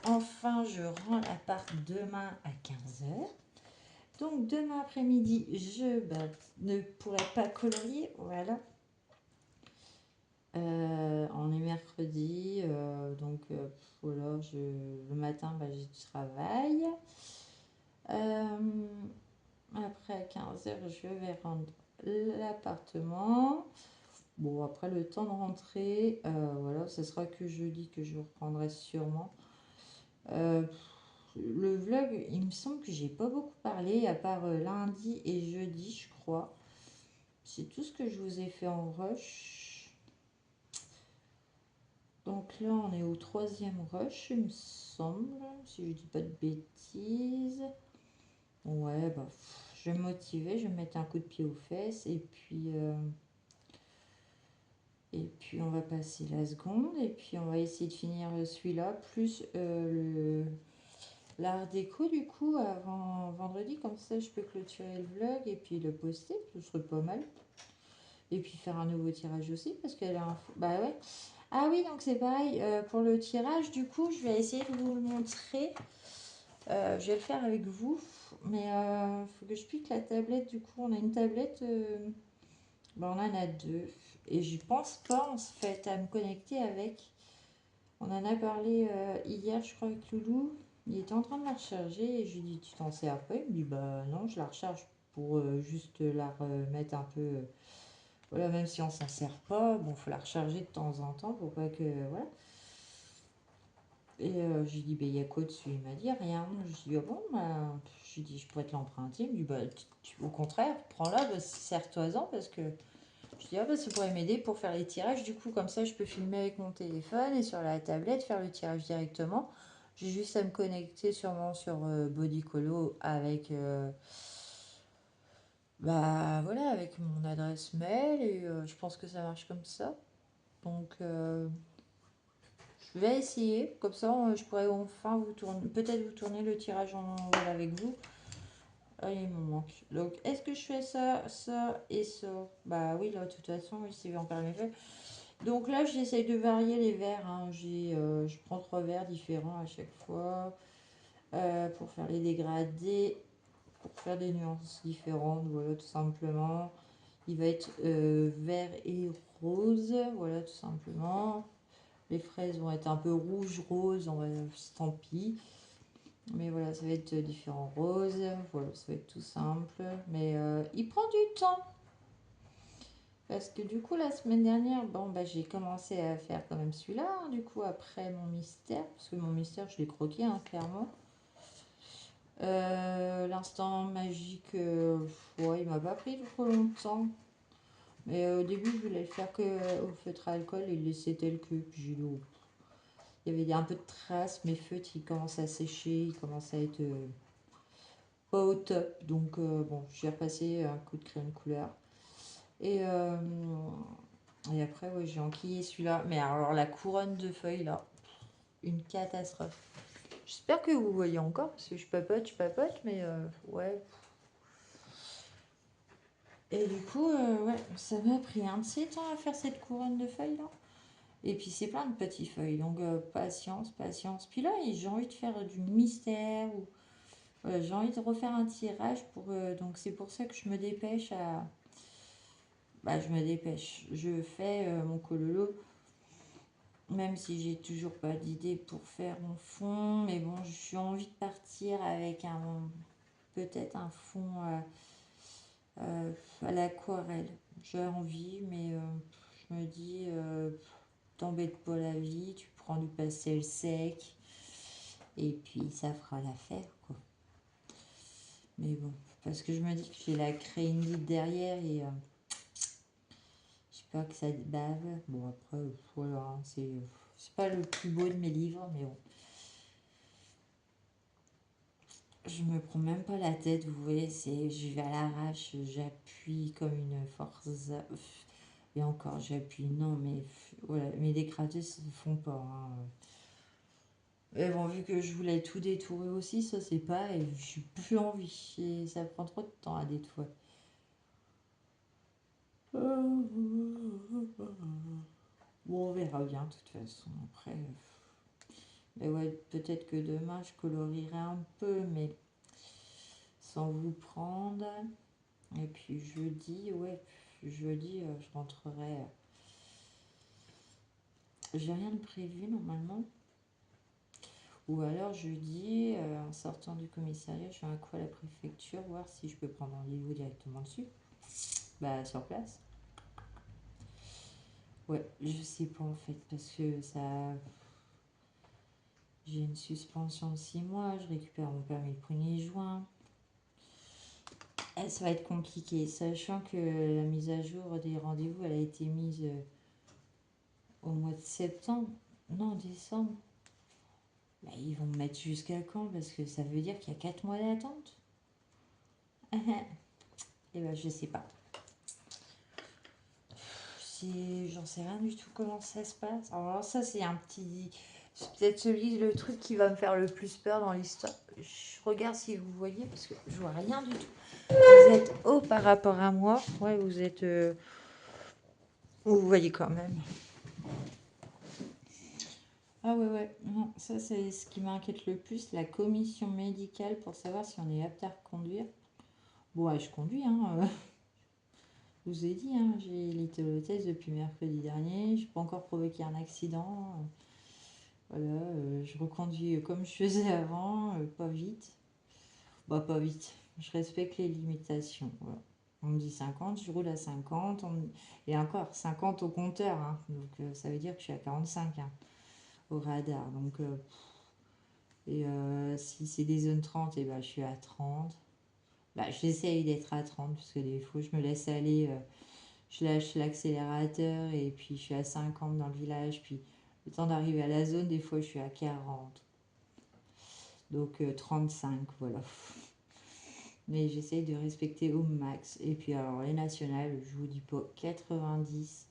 A: enfin, je rends l'appart demain à 15h. Donc, demain après-midi, je ne pourrai pas colorier. Voilà. On est mercredi, donc voilà, le matin, bah, j'ai du travail. Euh, Après, à 15h, je vais rendre l'appartement. Bon, après le temps de rentrer, voilà, ce sera que jeudi que je reprendrai sûrement. Euh, le vlog, il me semble que j'ai pas beaucoup parlé, à part lundi et jeudi, je crois. C'est tout ce que je vous ai fait en rush. Donc là, on est au troisième rush, il me semble, si je dis pas de bêtises. Ouais, bah, je vais me motiver, je vais me mettre un coup de pied aux fesses et puis on va passer la seconde et puis on va essayer de finir celui-là plus l'art déco du coup avant vendredi, comme ça je peux clôturer le vlog et puis le poster, ce serait pas mal. Et puis faire un nouveau tirage aussi parce qu'elle a un... Bah ouais. Ah oui, donc c'est pareil, pour le tirage du coup je vais essayer de vous le montrer. Je vais le faire avec vous, mais il faut que je pique la tablette. Du coup, on a une tablette, on en a deux, et je pense pas en fait à me connecter avec. On en a parlé hier, je crois, avec Loulou. Il était en train de la recharger et je lui dis tu t'en sers pas? Il me dit bah non, je la recharge pour juste la remettre un peu. Voilà, même si on s'en sert pas, bon, faut la recharger de temps en temps pour pas que. Voilà. Et je lui dis, il y a quoi dessus? Il m'a dit rien. Je lui dis, ah bon, bah, je lui dis, je pourrais te l'emprunter. Il me dit, bah, au contraire, prends-la, bah, sers-toi-en parce que. Je dis, ah bah, ça pourrait m'aider pour faire les tirages. Du coup, comme ça, je peux filmer avec mon téléphone et sur la tablette, faire le tirage directement. J'ai juste à me connecter sûrement sur Bodycolo avec. Bah voilà, avec mon adresse mail et je pense que ça marche comme ça. Donc. je vais essayer. Comme ça, je pourrais enfin vous tourner, peut-être vous tourner le tirage en envol avec vous. Ah, il me manque. Donc, est-ce que je fais ça, ça et ça? Bah oui, là, de toute façon, oui, c'est encore mes feuilles. Donc là, j'essaye de varier les verres, hein. Je prends 3 verres différents à chaque fois pour faire les dégradés, pour faire des nuances différentes, voilà, tout simplement. Il va être vert et rose, voilà, tout simplement. Les fraises vont être un peu rouge, rose, tant pis. Mais voilà, ça va être différents roses. Voilà, ça va être tout simple. Mais il prend du temps. Parce que du coup, la semaine dernière, bon, bah, j'ai commencé à faire quand même celui-là. Hein, du coup, après mon mystère. Parce que mon mystère, je l'ai croqué, hein, clairement. L'instant magique, ouais, il m'a pas pris trop longtemps. Mais au début, je voulais le faire que au feutre à alcool et le laisser tel que. Puis j'ai dit, oh, il y avait un peu de traces, mes feutres, ils commencent à sécher, ils commencent à être pas au top. Donc, bon, j'ai repassé un coup de crayon de couleur. Et, euh, et après, ouais, j'ai enquillé celui-là. Mais alors, la couronne de feuilles, là, une catastrophe. J'espère que vous voyez encore, parce que je papote, mais ouais. Et du coup, ouais, ça m'a pris un de ces temps à faire cette couronne de feuilles, là. Et puis, c'est plein de petites feuilles, donc patience, patience. Puis là, j'ai envie de faire du mystère, ou j'ai envie de refaire un tirage, donc c'est pour ça que je me dépêche à... Bah, je me dépêche. Je fais mon cololo. Même si j'ai toujours pas d'idée pour faire mon fond, mais bon, j'ai envie de partir avec peut-être un fond à l'aquarelle. J'ai envie, mais je me dis, t'embête pas la vie, tu prends du pastel sec, et puis ça fera l'affaire, quoi. Mais bon, parce que je me dis que j'ai la crénite derrière et j'ai peur que ça bave. Bon, après, voilà, hein, c'est pas le plus beau de mes livres, mais bon. Je me prends même pas la tête, vous voyez, je vais à l'arrache, j'appuie comme une force. Et encore, j'appuie, non, mais voilà, mes dégradés se font pas. Hein. Mais bon, vu que je voulais tout détourer aussi, ça c'est pas, et j'ai plus envie. Et ça prend trop de temps à détourer. Bon, on verra bien, de toute façon. Après, mais ouais, peut-être que demain je colorierai un peu, mais sans vous prendre. Et puis jeudi, ouais, jeudi, je rentrerai. J'ai rien de prévu normalement. Ou alors jeudi, en sortant du commissariat, je fais un coup à la préfecture, voir si je peux prendre rendez-vous directement dessus. Bah, sur place. Ouais, je sais pas en fait, parce que ça. J'ai une suspension de 6 mois, je récupère mon permis le 1er juin. Ça va être compliqué, sachant que la mise à jour des rendez-vous, elle a été mise au mois de septembre. Non, décembre. Bah, ils vont me mettre jusqu'à quand? Parce que ça veut dire qu'il y a 4 mois d'attente. Et ben, je sais pas. J'en sais rien du tout comment ça se passe. Alors ça, c'est un petit... C'est peut-être le truc qui va me faire le plus peur dans l'histoire. Je regarde si vous voyez, parce que je vois rien du tout. Vous êtes haut par rapport à moi. Ouais, vous êtes... Vous voyez quand même. Ah ouais, ouais. Non, ça, c'est ce qui m'inquiète le plus. La commission médicale pour savoir si on est apte à reconduire. Bon, ouais, je conduis, hein. Je vous ai dit, hein, j'ai l'éthylotest depuis mercredi dernier. Je n'ai pas encore provoqué un accident. Voilà, je reconduis comme je faisais avant, pas vite. Bah, pas vite. Je respecte les limitations. Voilà. On me dit 50, je roule à 50. Et encore, 50 au compteur. Hein. Donc, ça veut dire que je suis à 45 hein, au radar. Donc, si c'est des zones 30, et ben, je suis à 30. Bah, j'essaye d'être à 30 parce que des fois, je me laisse aller. Je lâche l'accélérateur et puis je suis à 50 dans le village. Puis le temps d'arriver à la zone, des fois, je suis à 40. Donc 35, voilà. Mais j'essaye de respecter au max. Et puis alors les nationales, je vous dis pas 90.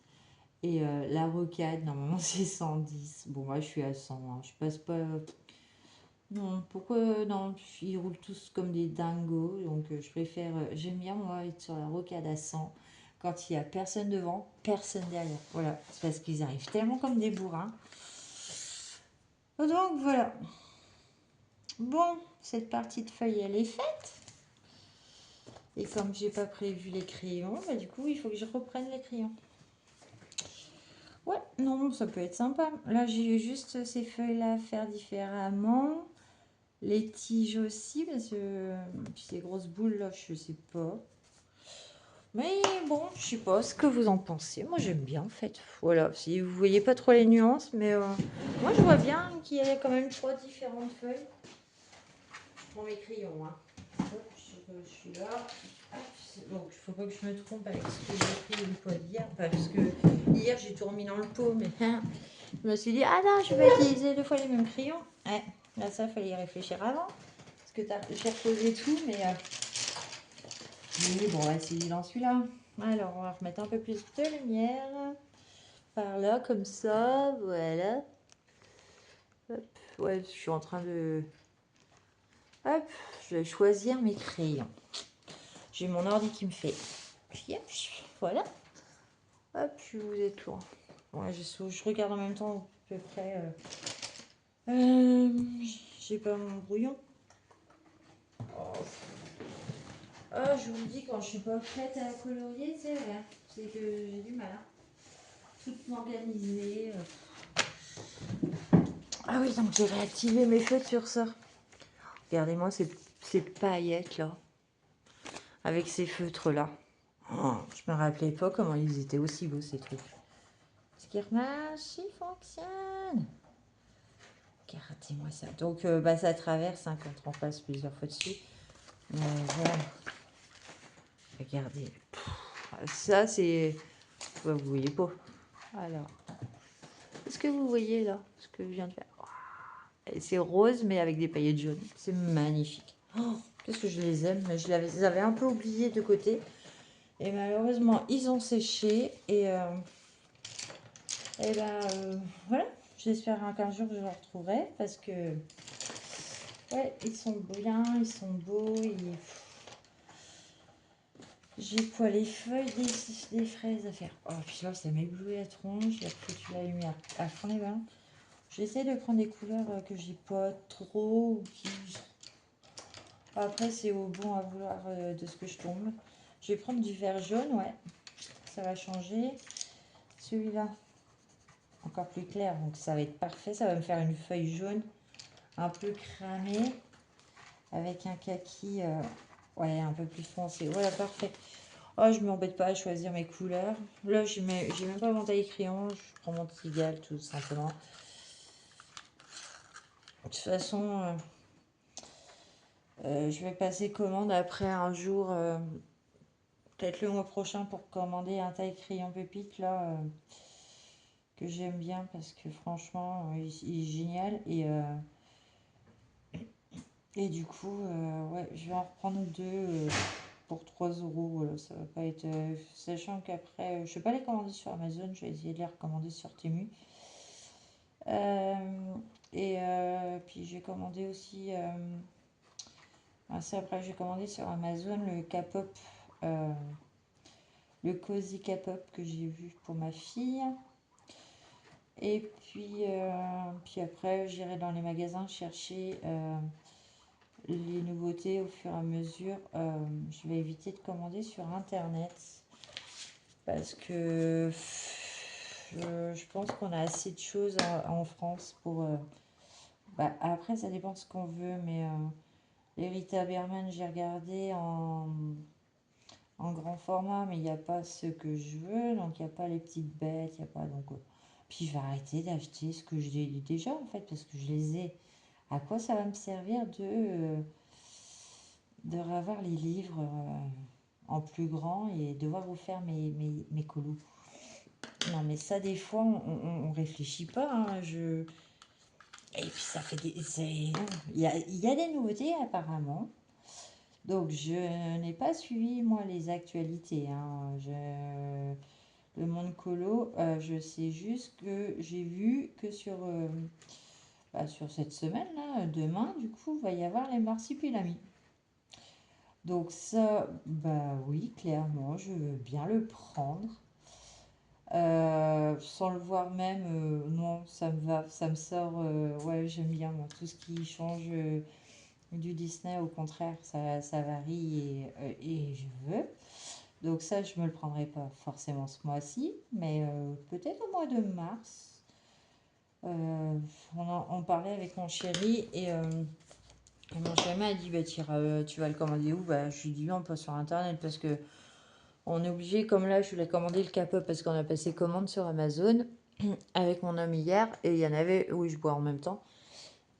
A: Et la rocade, normalement, c'est 110. Bon, moi, je suis à 100. Hein. Je passe pas... Non, pourquoi... Non, ils roulent tous comme des dingos. Donc, je préfère... J'aime bien, moi, être sur la rocade à 100. Quand il y a personne devant, personne derrière. Voilà, c'est parce qu'ils arrivent tellement comme des bourrins. Donc, voilà. Bon, cette partie de feuille, elle est faite. Et comme j'ai pas prévu les crayons, bah, du coup, il faut que je reprenne les crayons. Ouais, non, ça peut être sympa. Là, j'ai juste ces feuilles-là à faire différemment. Les tiges aussi, parce que ces grosses boules, là, je sais pas. Mais bon, je sais pas ce que vous en pensez. Moi, j'aime bien, en fait. Voilà, si vous voyez pas trop les nuances, mais moi, je vois bien qu'il y a quand même 3 différentes feuilles. Je prends mes crayons, hein. Hop, je suis là. Donc, il faut pas que je me trompe avec ce que j'ai pris une fois d'hier, parce que hier, j'ai tout remis dans le pot, mais je me suis dit, ah non, je vais utiliser 2 fois les mêmes crayons. Ouais, là, ça, fallait y réfléchir avant, parce que j'ai reposé tout, mais bon, on va essayer dans celui-là. Alors, on va remettre un peu plus de lumière, par là, comme ça, voilà. Hop, ouais, je suis en train de... Hop, je vais choisir mes crayons. J'ai mon ordi qui me fait... Voilà. Hop, vous êtes loin. Ouais, je regarde en même temps à peu près. J'ai pas mon brouillon. Oh. Ah, je vous dis, quand je suis pas prête à colorier, c'est vrai. C'est que j'ai du mal. Hein. Tout m'organiser. Ah oui, donc j'ai réactivé mes feux sur ça. Regardez-moi ces paillettes là. Avec ces feutres là. Oh, je me rappelais pas comment ils étaient aussi beaux ces trucs. Ce qui remarche, il fonctionne. Regardez-moi ça. Donc, bah, ça traverse hein, quand on passe plusieurs fois dessus. Mais voilà. Regardez. Ça, c'est... Bah, vous voyez pas. Alors. Est-ce que vous voyez là ce que je viens de faire? C'est rose, mais avec des paillettes jaunes. C'est magnifique. Oh, qu'est-ce que je les aime. Je les avais un peu oubliés de côté. Et malheureusement, ils ont séché. Et voilà. J'espère qu'un jour, je les retrouverai. Parce que... Ouais, ils sont bien, ils sont beaux. J'ai quoi les feuilles des fraises à faire. Oh, puis là, ça m'éblouit la tronche. J'ai foutu la lumière à fond les bains. J'essaie de prendre des couleurs que j'ai pas trop ou qui... Après, c'est au bon à vouloir de ce que je tombe. Je vais prendre du vert jaune, ouais. Ça va changer. Celui-là, encore plus clair, donc ça va être parfait. Ça va me faire une feuille jaune un peu cramée avec un kaki, ouais, un peu plus foncé. Voilà, parfait. Oh, je m'embête pas à choisir mes couleurs. Là, j'ai même pas mon taille-crayon. Je prends mon Tigal, tout simplement. De toute façon, je vais passer commande après un jour, peut-être le mois prochain, pour commander un taille-crayon pépite, là, que j'aime bien, parce que franchement, il est génial. Et du coup, ouais, je vais en reprendre 2 pour 3 euros. Voilà, ça va pas être... sachant qu'après, je vais pas les commander sur Amazon, je vais essayer de les recommander sur Temu. Puis j'ai commandé aussi... ça, après, j'ai commandé sur Amazon le K-pop, le Cozy K-pop que j'ai vu pour ma fille. Et puis après, j'irai dans les magasins chercher les nouveautés au fur et à mesure. Je vais éviter de commander sur Internet parce que je pense qu'on a assez de choses en France pour... bah, après, ça dépend de ce qu'on veut, mais les Rita Berman, j'ai regardé en grand format, mais il n'y a pas ce que je veux, donc il n'y a pas les petites bêtes, il n'y a pas... Donc, puis je vais arrêter d'acheter ce que j'ai déjà, en fait, parce que je les ai. À quoi ça va me servir de revoir les livres en plus grand et devoir vous faire mes colos? Non, mais ça, des fois, on réfléchit pas. Hein, et puis, ça fait des... Il y a des nouveautés, apparemment. Donc, je n'ai pas suivi, moi, les actualités. Hein. Le monde colo, je sais juste que j'ai vu que sur cette semaine-là, demain, du coup, va y avoir les marsupilamis. Donc ça, bah oui, clairement, je veux bien le prendre. Sans le voir même, non, ça me va, ça me sort. Ouais, j'aime bien moi, tout ce qui change du Disney, au contraire, ça varie et je veux. Donc ça, je me le prendrai pas forcément ce mois-ci, mais peut-être au mois de mars. Euh, on parlait avec mon chéri et mon chéri m'a dit bah, tu vas le commander où? Bah, je lui ai dit on passe sur internet parce que on est obligé, comme là, je voulais commander le K-pop parce qu'on a passé commande sur Amazon avec mon homme hier et il y en avait, oui, je bois en même temps,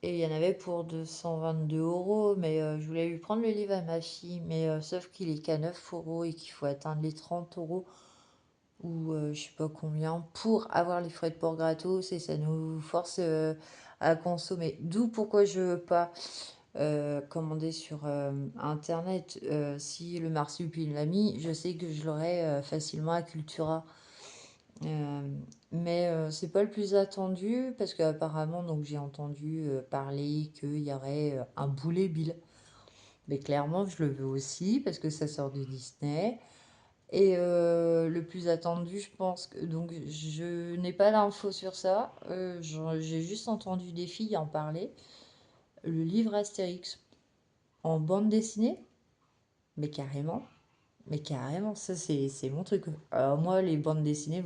A: et il y en avait pour 222 €, mais je voulais lui prendre le livre à ma fille, mais sauf qu'il est qu'à 9 € et qu'il faut atteindre les 30 € ou je sais pas combien pour avoir les frais de port gratos et ça nous force à consommer. D'où pourquoi je veux pas commander sur internet. Si le marsupilami l'a mis, je sais que je l'aurai facilement à Cultura. Euh, mais c'est pas le plus attendu parce qu'apparemment, donc j'ai entendu parler qu'il y aurait un boulet Bill. Mais clairement, je le veux aussi parce que ça sort de Disney. Et le plus attendu, je pense que donc je n'ai pas d'infos sur ça. J'ai juste entendu des filles en parler. Le livre Astérix en bande dessinée, mais carrément. Mais carrément, ça c'est mon truc. Alors moi, les bandes dessinées,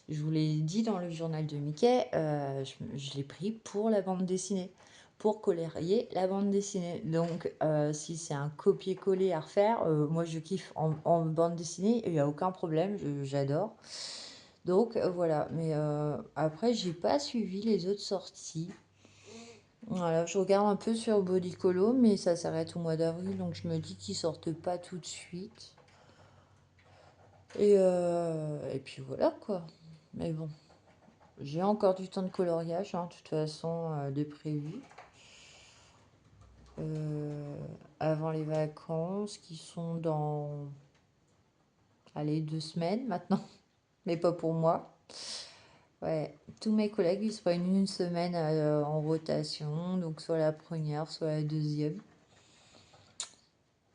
A: je vous l'ai dit dans le journal de Mickey, je l'ai pris pour la bande dessinée, pour colorier la bande dessinée. Donc si c'est un copier-coller à refaire, moi je kiffe en bande dessinée, il n'y a aucun problème, j'adore. Donc voilà, mais après j'ai pas suivi les autres sorties. Voilà, je regarde un peu sur Bodycolo, mais ça s'arrête au mois d'avril, donc je me dis qu'ils sortent pas tout de suite. Et puis voilà quoi. Mais bon, j'ai encore du temps de coloriage, hein, de toute façon, de prévu. Euh, Avant les vacances, qui sont dans, allez, 2 semaines maintenant, mais pas pour moi. Ouais, tous mes collègues, ils se prennent une semaine en rotation, donc soit la première, soit la deuxième.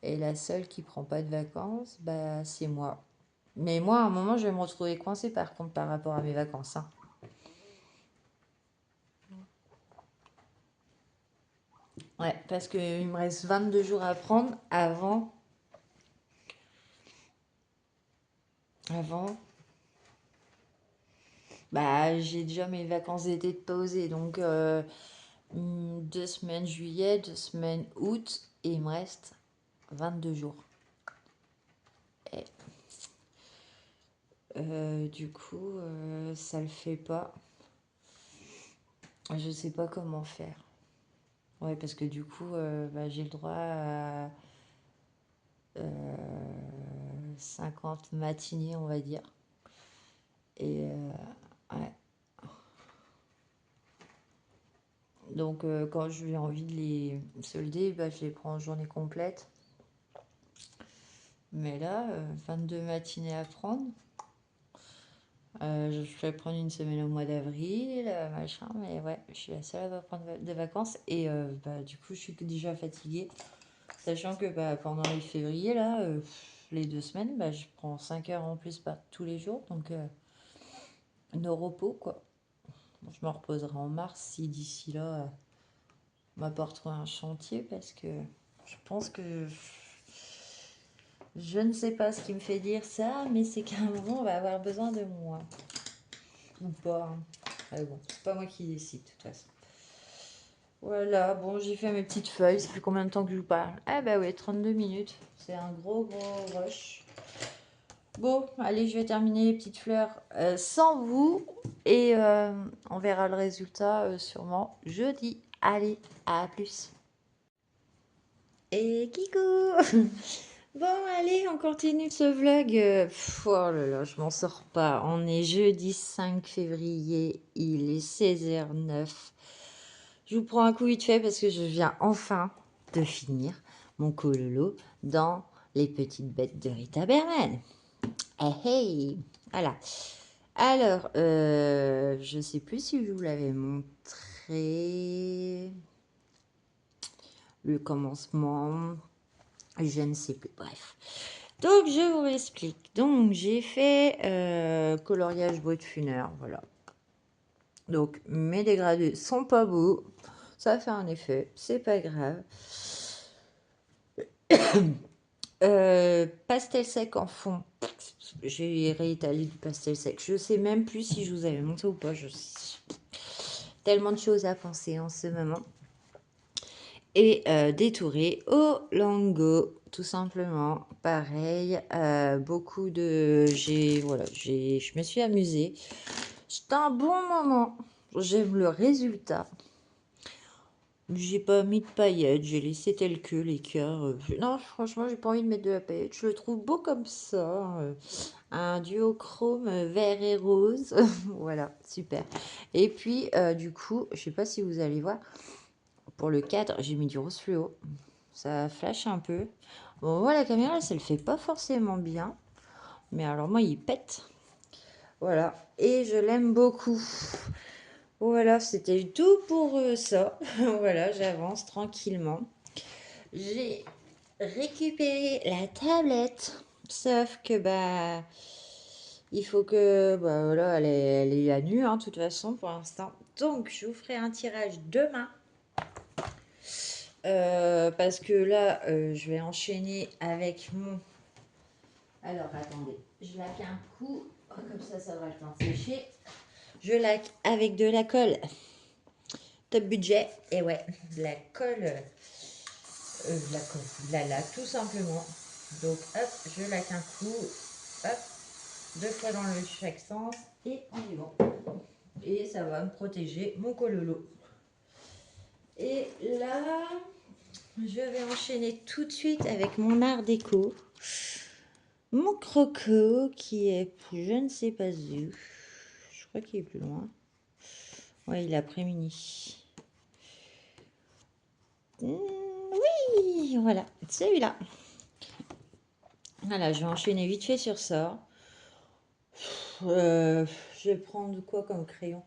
A: Et la seule qui prend pas de vacances, bah c'est moi. Mais moi, à un moment, je vais me retrouver coincée par contre par rapport à mes vacances, hein. Ouais, parce qu'il me reste 22 jours à prendre avant. Bah, j'ai déjà mes vacances d'été de poser, donc 2 semaines juillet, 2 semaines août, et il me reste 22 jours. Et, du coup, ça le fait pas. Je sais pas comment faire. Ouais, parce que du coup, bah, j'ai le droit à 50 matinées, on va dire. Et ouais. Donc, quand j'ai envie de les solder, bah, je les prends en journée complète. Mais là, 22 matinées à prendre. Je vais prendre une semaine au mois d'avril, machin, mais ouais, je suis la seule à pas prendre des vacances. Et bah, du coup, je suis déjà fatiguée. Sachant que bah, pendant les février, là, les 2 semaines, bah, je prends 5 heures en plus par tous les jours. Donc, nos repos, quoi. Bon, je me reposerai en mars si d'ici là, on m'apportera un chantier parce que je pense que je ne sais pas ce qui me fait dire ça, mais c'est qu'à un moment, on va avoir besoin de moi. Ou pas, hein. Mais bon, c'est pas moi qui décide, de toute façon. Voilà, bon, j'ai fait mes petites feuilles. Ça fait combien de temps que je vous parle? Ah bah ouais, 32 minutes. C'est un gros rush. Bon, allez, je vais terminer les petites fleurs sans vous. Et on verra le résultat sûrement jeudi. Allez, à plus. Et kikou. Bon, allez, on continue ce vlog. Oh là là, je m'en sors pas. On est jeudi 5 février. Il est 16h09. Je vous prends un coup vite fait parce que je viens enfin de finir mon cololo dans Les Petites Bêtes de Rita Berman. Hey, hey! Voilà. Alors, je sais plus si je vous l'avais montré. Le commencement. Je ne sais plus. Bref. Donc, je vous explique. Donc, j'ai fait coloriage brut funèbre. Voilà. Donc, mes dégradés sont pas beaux. Ça fait un effet. C'est pas grave. Pastel sec en fond. J'ai réétalé du pastel sec. Je sais même plus si je vous avais montré ou pas. Tellement de choses à penser en ce moment. Et détouré au Lango, tout simplement. Pareil, beaucoup de... Voilà, je me suis amusée. C'était un bon moment. J'aime le résultat. J'ai pas mis de paillettes, j'ai laissé tel que les cœurs. Non, franchement, j'ai pas envie de mettre de la paillette. Je le trouve beau comme ça. Un duochrome vert et rose. Voilà, super. Et puis, du coup, je sais pas si vous allez voir, pour le cadre, j'ai mis du rose fluo. Ça flash un peu. Bon, voilà, la caméra, ça le fait pas forcément bien. Mais alors, moi, il pète. Voilà. Et je l'aime beaucoup. Voilà, c'était tout pour ça. Voilà, j'avance tranquillement. J'ai récupéré la tablette. Sauf que, bah, il faut que, bah, voilà, elle est à nu, hein, de toute façon, pour l'instant. Donc, je vous ferai un tirage demain. Parce que là, je vais enchaîner avec mon... Alors, attendez, je laque un coup, comme ça va le temps de sécher. Je laque avec de la colle top budget, et ouais, de la colle, de la laque, tout simplement. Donc, hop, je laque un coup, hop, 2 fois dans le chaque sens, et on y va. Et ça va me protéger mon cololo. Et là, je vais enchaîner tout de suite avec mon art déco. Mon croco qui est je ne sais pas où. Je crois qu'il est plus loin. Ouais, il est après-midi. Oui, voilà, celui-là. Voilà, je vais enchaîner vite fait sur ça. Je vais prendre quoi comme crayon?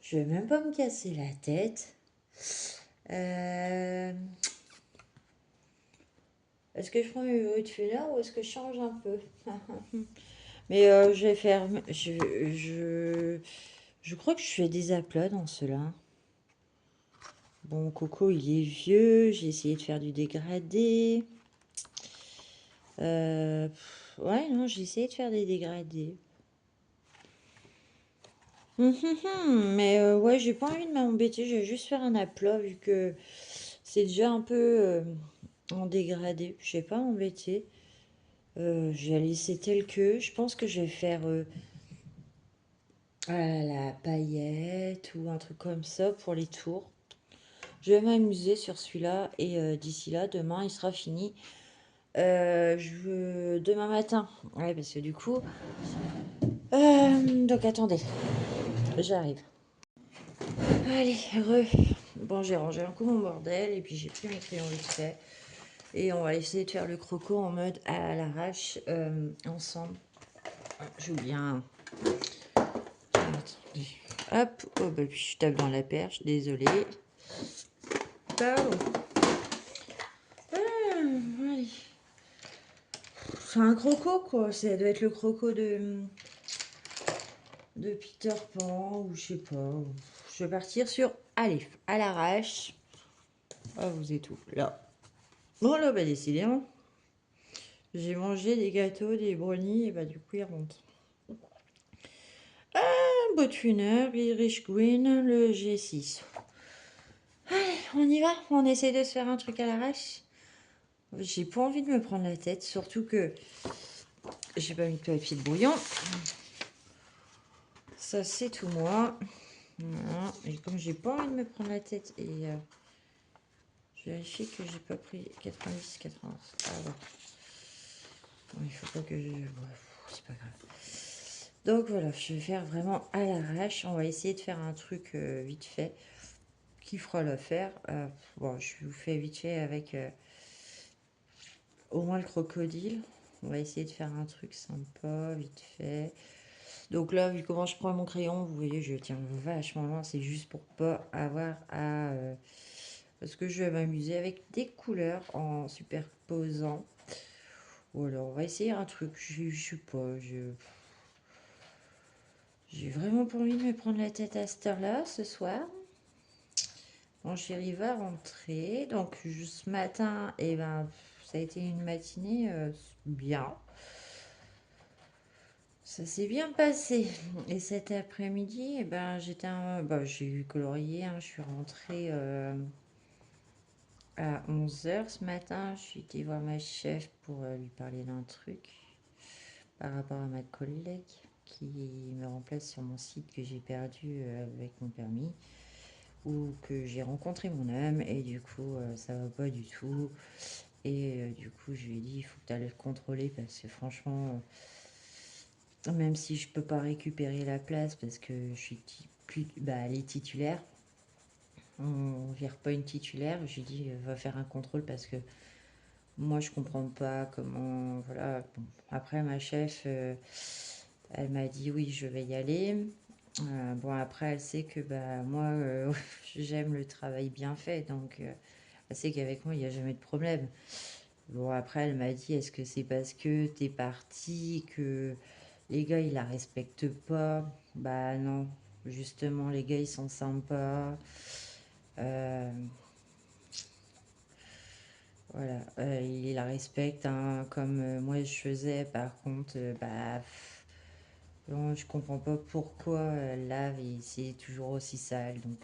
A: Je vais même pas me casser la tête. Est-ce que je prends mes bruits de fumeur ou est-ce que je change un peu? Mais je vais faire... Je crois que je fais des aplats dans cela. Bon, Coco, il est vieux. J'ai essayé de faire du dégradé. Ouais, non, j'ai essayé de faire des dégradés. Mais ouais, j'ai pas envie de m'embêter. Je vais juste faire un aplat vu que c'est déjà un peu en dégradé. Je vais pas m'embêter. Je vais laisser tel que. Je pense que je vais faire la paillette ou un truc comme ça pour les tours. Je vais m'amuser sur celui-là et d'ici là, demain, il sera fini. Demain matin. Ouais, parce que du coup... donc attendez, j'arrive. Allez, Bon, j'ai rangé un coup mon bordel et puis j'ai pris mes crayons vite fait. Et on va essayer de faire le croco en mode à l'arrache ensemble. J'ai bien... Attendez. Hop, oh bah puis je tape dans la perche, désolé. Pardon. Allez. C'est un croco quoi, ça doit être le croco de Peter Pan ou je sais pas. Je vais partir sur, allez, à l'arrache. Ah, vous êtes où? Là. Bon là, bah décidément. J'ai mangé des gâteaux, des brownies, et bah du coup ils remontent. Botfuner, Irish Green, le G6. Allez, on y va, on essaie de se faire un truc à l'arrache. J'ai pas envie de me prendre la tête, surtout que j'ai pas mis de papier de brouillon. Ça c'est tout moi. Voilà. Et comme j'ai pas envie de me prendre la tête et je vérifie que j'ai pas pris 90, 91. Ah ouais. Bon, il faut pas que je... Bref, c'est pas grave. Donc voilà, je vais faire vraiment à l'arrache. On va essayer de faire un truc vite fait qui fera l'affaire. Bon, je vous fais vite fait avec au moins le crocodile. on va essayer de faire un truc sympa, vite fait. Donc là, vu comment je prends mon crayon, vous voyez, je tiens vachement loin. C'est juste pour pas avoir à... parce que je vais m'amuser avec des couleurs en superposant. Voilà, on va essayer un truc. Je sais pas, j'ai vraiment pas envie de me prendre la tête à cette heure-là, ce soir. Mon chéri va rentrer. Donc, ce matin, et ben, ça a été une matinée bien. Ça s'est bien passé. Et cet après-midi, eh ben, j'ai eu colorier. Hein, je suis rentrée à 11 h ce matin. Je suis été voir ma chef pour lui parler d'un truc par rapport à ma collègue qui me remplace sur mon site que j'ai perdu avec mon permis ou que j'ai rencontré mon homme et du coup ça va pas du tout. Et du coup je lui ai dit il faut que tu ailles le contrôler parce que franchement même si je peux pas récupérer la place parce que je suis plus bah, les titulaires, on vire pas une titulaire. J'ai dit va faire un contrôle parce que moi je comprends pas comment voilà. Bon, après ma chef elle m'a dit oui je vais y aller. Bon après elle sait que bah moi j'aime le travail bien fait donc elle sait qu'avec moi il n'y a jamais de problème. Bon après elle m'a dit est-ce que c'est parce que t'es parti que les gars, ils la respectent pas. Bah non, justement, les gars, ils sont sympas. Euh, voilà, ils la respectent, hein, comme moi je faisais. Par contre, bon, je comprends pas pourquoi elle lave et c'est toujours aussi sale. Donc,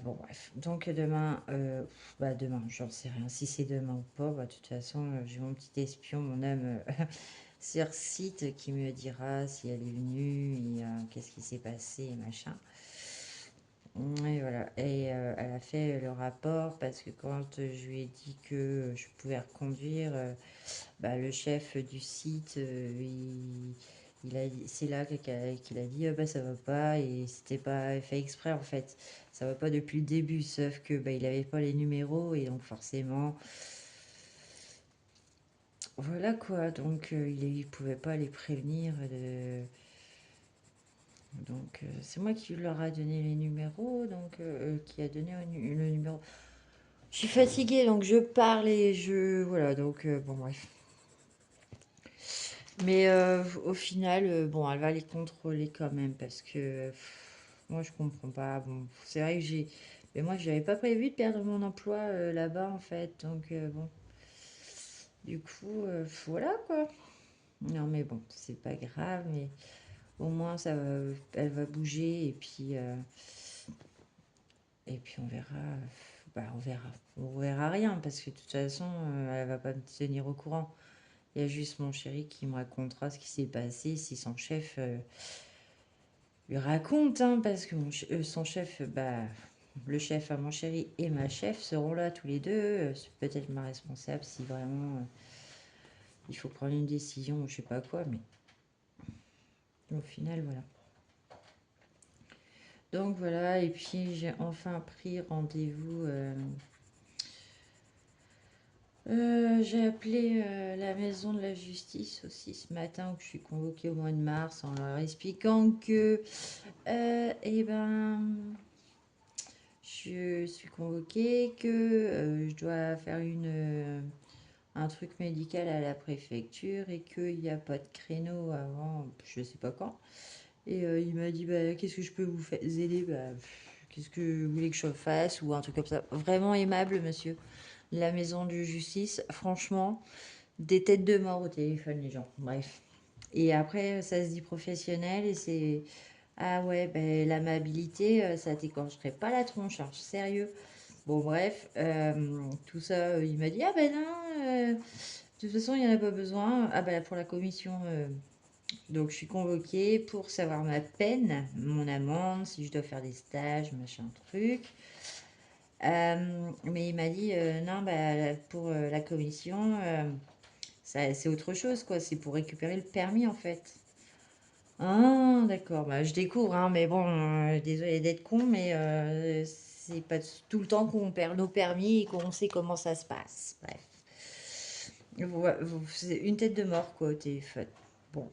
A: bon, bref. Donc, demain, j'en sais rien. Si c'est demain ou pas, bah, de toute façon, j'ai mon petit espion, mon âme sur site qui me dira si elle est venue et qu'est-ce qui s'est passé et machin. Et voilà. Et elle a fait le rapport parce que quand je lui ai dit que je pouvais reconduire, bah, le chef du site, c'est là qu'il a dit bah, ça va pas et c'était pas fait exprès en fait. Ça va pas depuis le début, sauf que bah, il avait pas les numéros et donc forcément. Voilà quoi, donc il pouvait pas les prévenir donc c'est moi qui leur a donné les numéros, donc qui a donné le numéro. Je suis fatiguée, donc je parle et voilà, donc bon bref. Mais au final, bon, elle va les contrôler quand même parce que moi je comprends pas. Bon, c'est vrai que mais moi j'avais pas prévu de perdre mon emploi là-bas en fait, donc bon. Du coup, voilà quoi. Non mais bon, c'est pas grave, mais au moins elle va bouger et puis on verra. Bah, on verra rien parce que de toute façon, elle va pas me tenir au courant. Il y a juste mon chéri qui me racontera ce qui s'est passé si son chef lui raconte, hein, parce que son chef, bah, le chef à mon chéri et ma chef seront là tous les deux. C'est peut-être ma responsable si vraiment il faut prendre une décision ou je sais pas quoi, mais au final, voilà. Donc voilà, et puis j'ai enfin pris rendez-vous. J'ai appelé la maison de la justice aussi ce matin où je suis convoquée au mois de mars en leur expliquant que eh ben, je suis convoquée, que je dois faire un truc médical à la préfecture et qu'il n'y a pas de créneau avant je sais pas quand. Et il m'a dit bah, qu'est-ce que je peux vous aider bah, qu'est-ce que vous voulez que je fasse ou un truc comme ça. Vraiment aimable, monsieur. La maison de justice, franchement, des têtes de mort au téléphone, les gens. Bref. Et après, ça se dit professionnel et c'est. Ah ouais, ben, l'amabilité, ça t'écorcherait pas la tronche, hein, sérieux. Bon, bref, tout ça, il m'a dit, ah ben non, de toute façon, il n'y en a pas besoin. Ah ben pour la commission, donc je suis convoquée pour savoir ma peine, mon amende, si je dois faire des stages, machin truc. Mais il m'a dit, non, bah, pour la commission, c'est autre chose, quoi. C'est pour récupérer le permis, en fait. Ah, d'accord. Bah, je découvre, hein, mais bon, désolé d'être con, mais c'est pas tout le temps qu'on perd nos permis et qu'on sait comment ça se passe. Bref. C'est une tête de mort, quoi, au téléphone. Bon.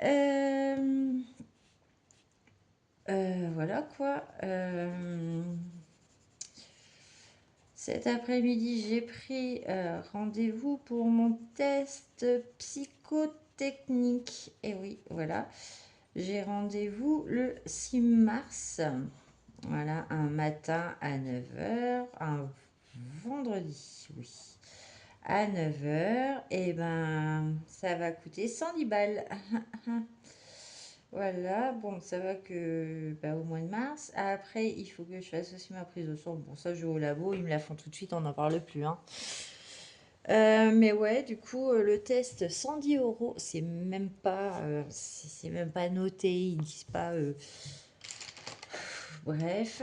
A: Euh, voilà, quoi. Cet après-midi, j'ai pris rendez-vous pour mon test psychotechnique. Et oui, voilà. J'ai rendez-vous le 6 mars. Voilà, un matin à 9 h, un vendredi, oui. À 9 h, et ben, ça va coûter 110 balles. Voilà, bon, ça va que bah, au mois de mars. Après, il faut que je fasse aussi ma prise de sang. Bon, ça, je vais au labo, ils me la font tout de suite, on n'en parle plus, hein. Mais ouais, du coup, le test 110 euros, c'est même pas noté, ils disent pas. Bref,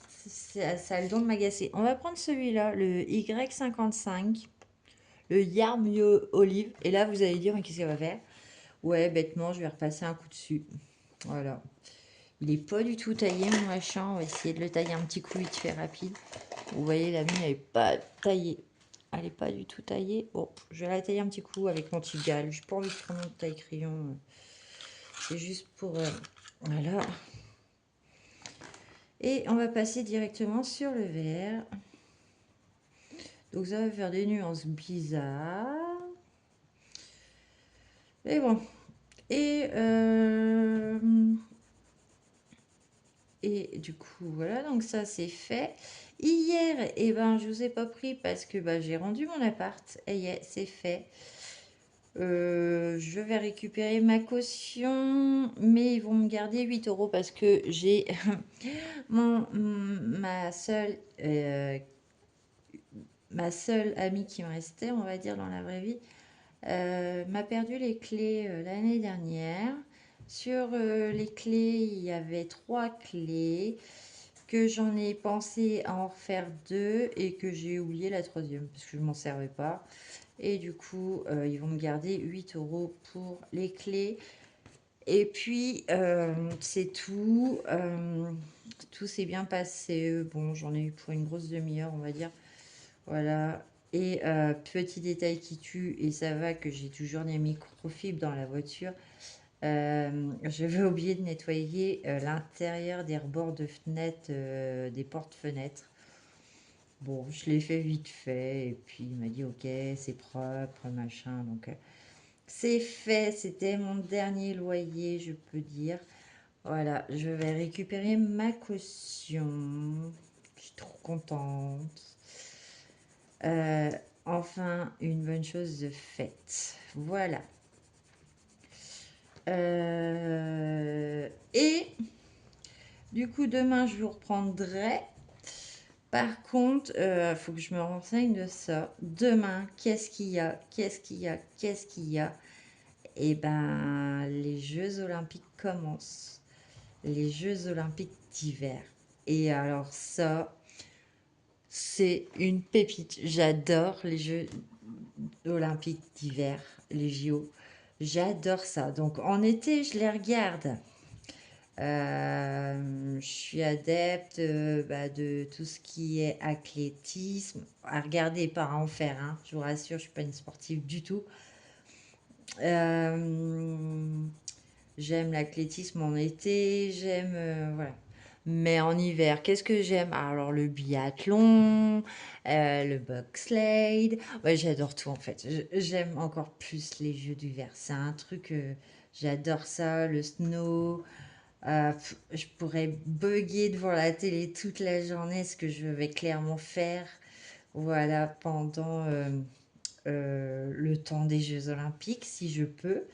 A: ça a le don de m'agacer. On va prendre celui-là, le Y55, le Yarm Olive. Et là, vous allez dire, mais qu'est-ce qu'elle va faire? Ouais, bêtement, je vais repasser un coup dessus. Voilà. Il est pas du tout taillé, mon machin. On va essayer de le tailler un petit coup vite fait rapide. Vous voyez, la mienne, elle est pas taillée. Elle est pas du tout taillée. Bon, je vais la tailler un petit coup avec mon Tigal. J'ai pas envie de prendre mon taille crayon. C'est juste pour... voilà. Et on va passer directement sur le vert. Donc ça va faire des nuances bizarres. Mais bon. Et du coup, voilà, donc ça c'est fait. Hier, eh ben, je vous ai pas pris parce que bah, j'ai rendu mon appart. Et yeah, c'est fait. Je vais récupérer ma caution, mais ils vont me garder 8 euros parce que j'ai ma seule amie qui me restait, on va dire, dans la vraie vie, m'a perdu les clés l'année dernière. Sur les clés, il y avait 3 clés, que j'en ai pensé à en refaire 2 et que j'ai oublié la troisième parce que je m'en servais pas. Et du coup, ils vont me garder 8 euros pour les clés. Et puis, c'est tout. Tout s'est bien passé. Bon, j'en ai eu pour une grosse demi-heure, on va dire. Voilà. Et petit détail qui tue, et ça va que j'ai toujours des microfibres dans la voiture. Je vais oublier de nettoyer l'intérieur des rebords de fenêtres, des portes-fenêtres. Bon, je l'ai fait vite fait, et puis il m'a dit ok, c'est propre, machin. Donc c'est fait, c'était mon dernier loyer, je peux dire. Voilà, je vais récupérer ma caution. Je suis trop contente. Euh, enfin, une bonne chose de faite. Voilà. Et du coup, demain, je vous reprendrai. Par contre, il faut que je me renseigne de ça. Demain, qu'est-ce qu'il y a? Qu'est-ce qu'il y a? Qu'est-ce qu'il y a? Eh ben, les Jeux Olympiques commencent. Les Jeux Olympiques d'hiver. Et alors ça, c'est une pépite. J'adore les Jeux Olympiques d'hiver, les JO. J'adore ça. Donc en été, je les regarde. Je suis adepte bah, de tout ce qui est athlétisme. À regarder, pas à en faire, hein. Je vous rassure, je suis pas une sportive du tout. Euh, J'aime l'athlétisme en été, j'aime... voilà. Mais en hiver, qu'est-ce que j'aime? Alors le biathlon, le bobsleigh. Ouais, j'adore tout en fait. J'aime encore plus les jeux d'hiver. C'est un truc, j'adore ça. Le snow. Je pourrais bugger devant la télé toute la journée, ce que je vais clairement faire. Voilà, pendant le temps des Jeux Olympiques, si je peux.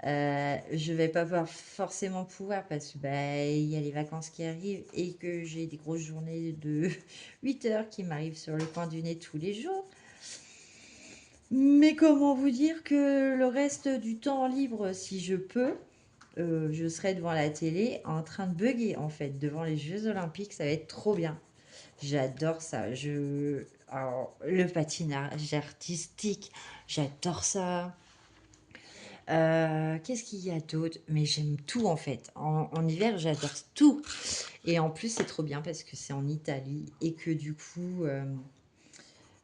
A: Je vais pas forcément pouvoir parce que bah, il y a les vacances qui arrivent et que j'ai des grosses journées de 8 heures qui m'arrivent sur le coin du nez tous les jours. Mais comment vous dire que le reste du temps libre, si je peux, je serai devant la télé en train de bugger en fait devant les Jeux Olympiques, ça va être trop bien. J'adore ça. Alors, le patinage artistique, j'adore ça. Qu'est-ce qu'il y a d'autre? Mais j'aime tout en fait. En hiver, j'adore tout. Et en plus, c'est trop bien parce que c'est en Italie et que du coup,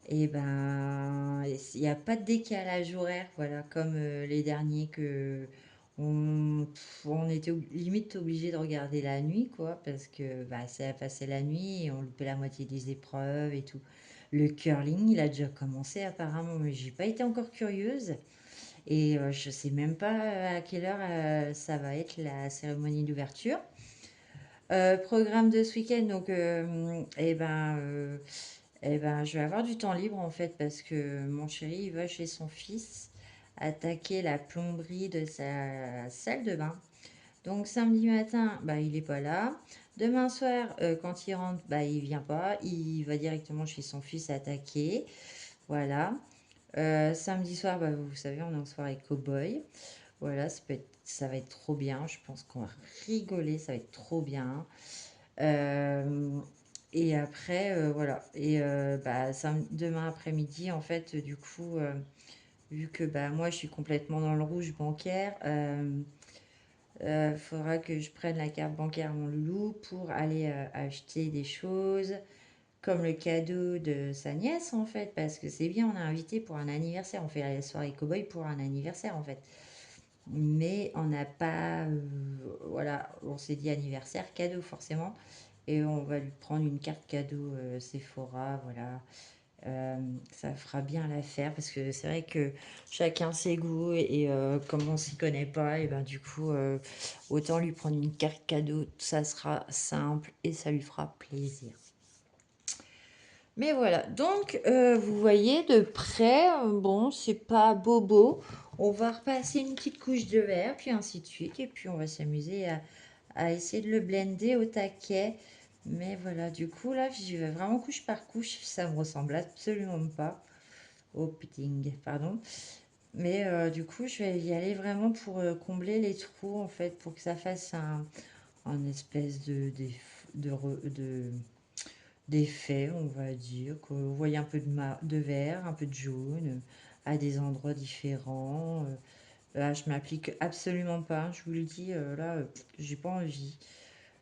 A: Et ben, il n'y a pas de décalage horaire, voilà, comme les derniers que on était limite obligé de regarder la nuit, quoi, parce que bah, ça a passé la nuit et on loupait la moitié des épreuves et tout. Le curling, il a déjà commencé apparemment, mais j'ai pas été encore curieuse et je sais même pas à quelle heure ça va être la cérémonie d'ouverture. Programme de ce week-end, donc eh ben, je vais avoir du temps libre en fait parce que mon chéri il va chez son fils attaquer la plomberie de sa salle de bain. Donc samedi matin, bah, il est pas là. Demain soir, quand il rentre, bah, il vient pas. Il va directement chez son fils attaquer. Voilà. Samedi soir, bah, vous savez, on est en soirée cow-boy. Voilà, ça va être trop bien. Je pense qu'on va rigoler, ça va être trop bien. Euh, et après, voilà. Et bah, demain après-midi, en fait, du coup, vu que bah, moi, je suis complètement dans le rouge bancaire, faudra que je prenne la carte bancaire à mon loulou pour aller acheter des choses, comme le cadeau de sa nièce, en fait, parce que c'est bien, on a invité pour un anniversaire. On fait la soirée cow-boy pour un anniversaire, en fait. Mais on n'a pas... voilà, on s'est dit anniversaire, cadeau, forcément. Et on va lui prendre une carte cadeau Sephora, voilà. Ça fera bien l'affaire parce que c'est vrai que chacun ses goûts et comme on s'y connaît pas, et ben du coup, autant lui prendre une carte cadeau, ça sera simple et ça lui fera plaisir. Mais voilà, donc vous voyez de près, bon, c'est pas bobo. On va repasser une petite couche de verre, puis ainsi de suite, et puis on va s'amuser à essayer de le blender au taquet. Mais voilà, du coup, là, j'y vais vraiment couche par couche. Ça me ressemble absolument pas au pudding, pardon. Mais du coup, je vais y aller vraiment pour combler les trous, en fait, pour que ça fasse un espèce de d'effet, on va dire. Que vous voyez un peu de vert, un peu de jaune, à des endroits différents. Là, je m'applique absolument pas, je vous le dis. Là, j'ai pas envie.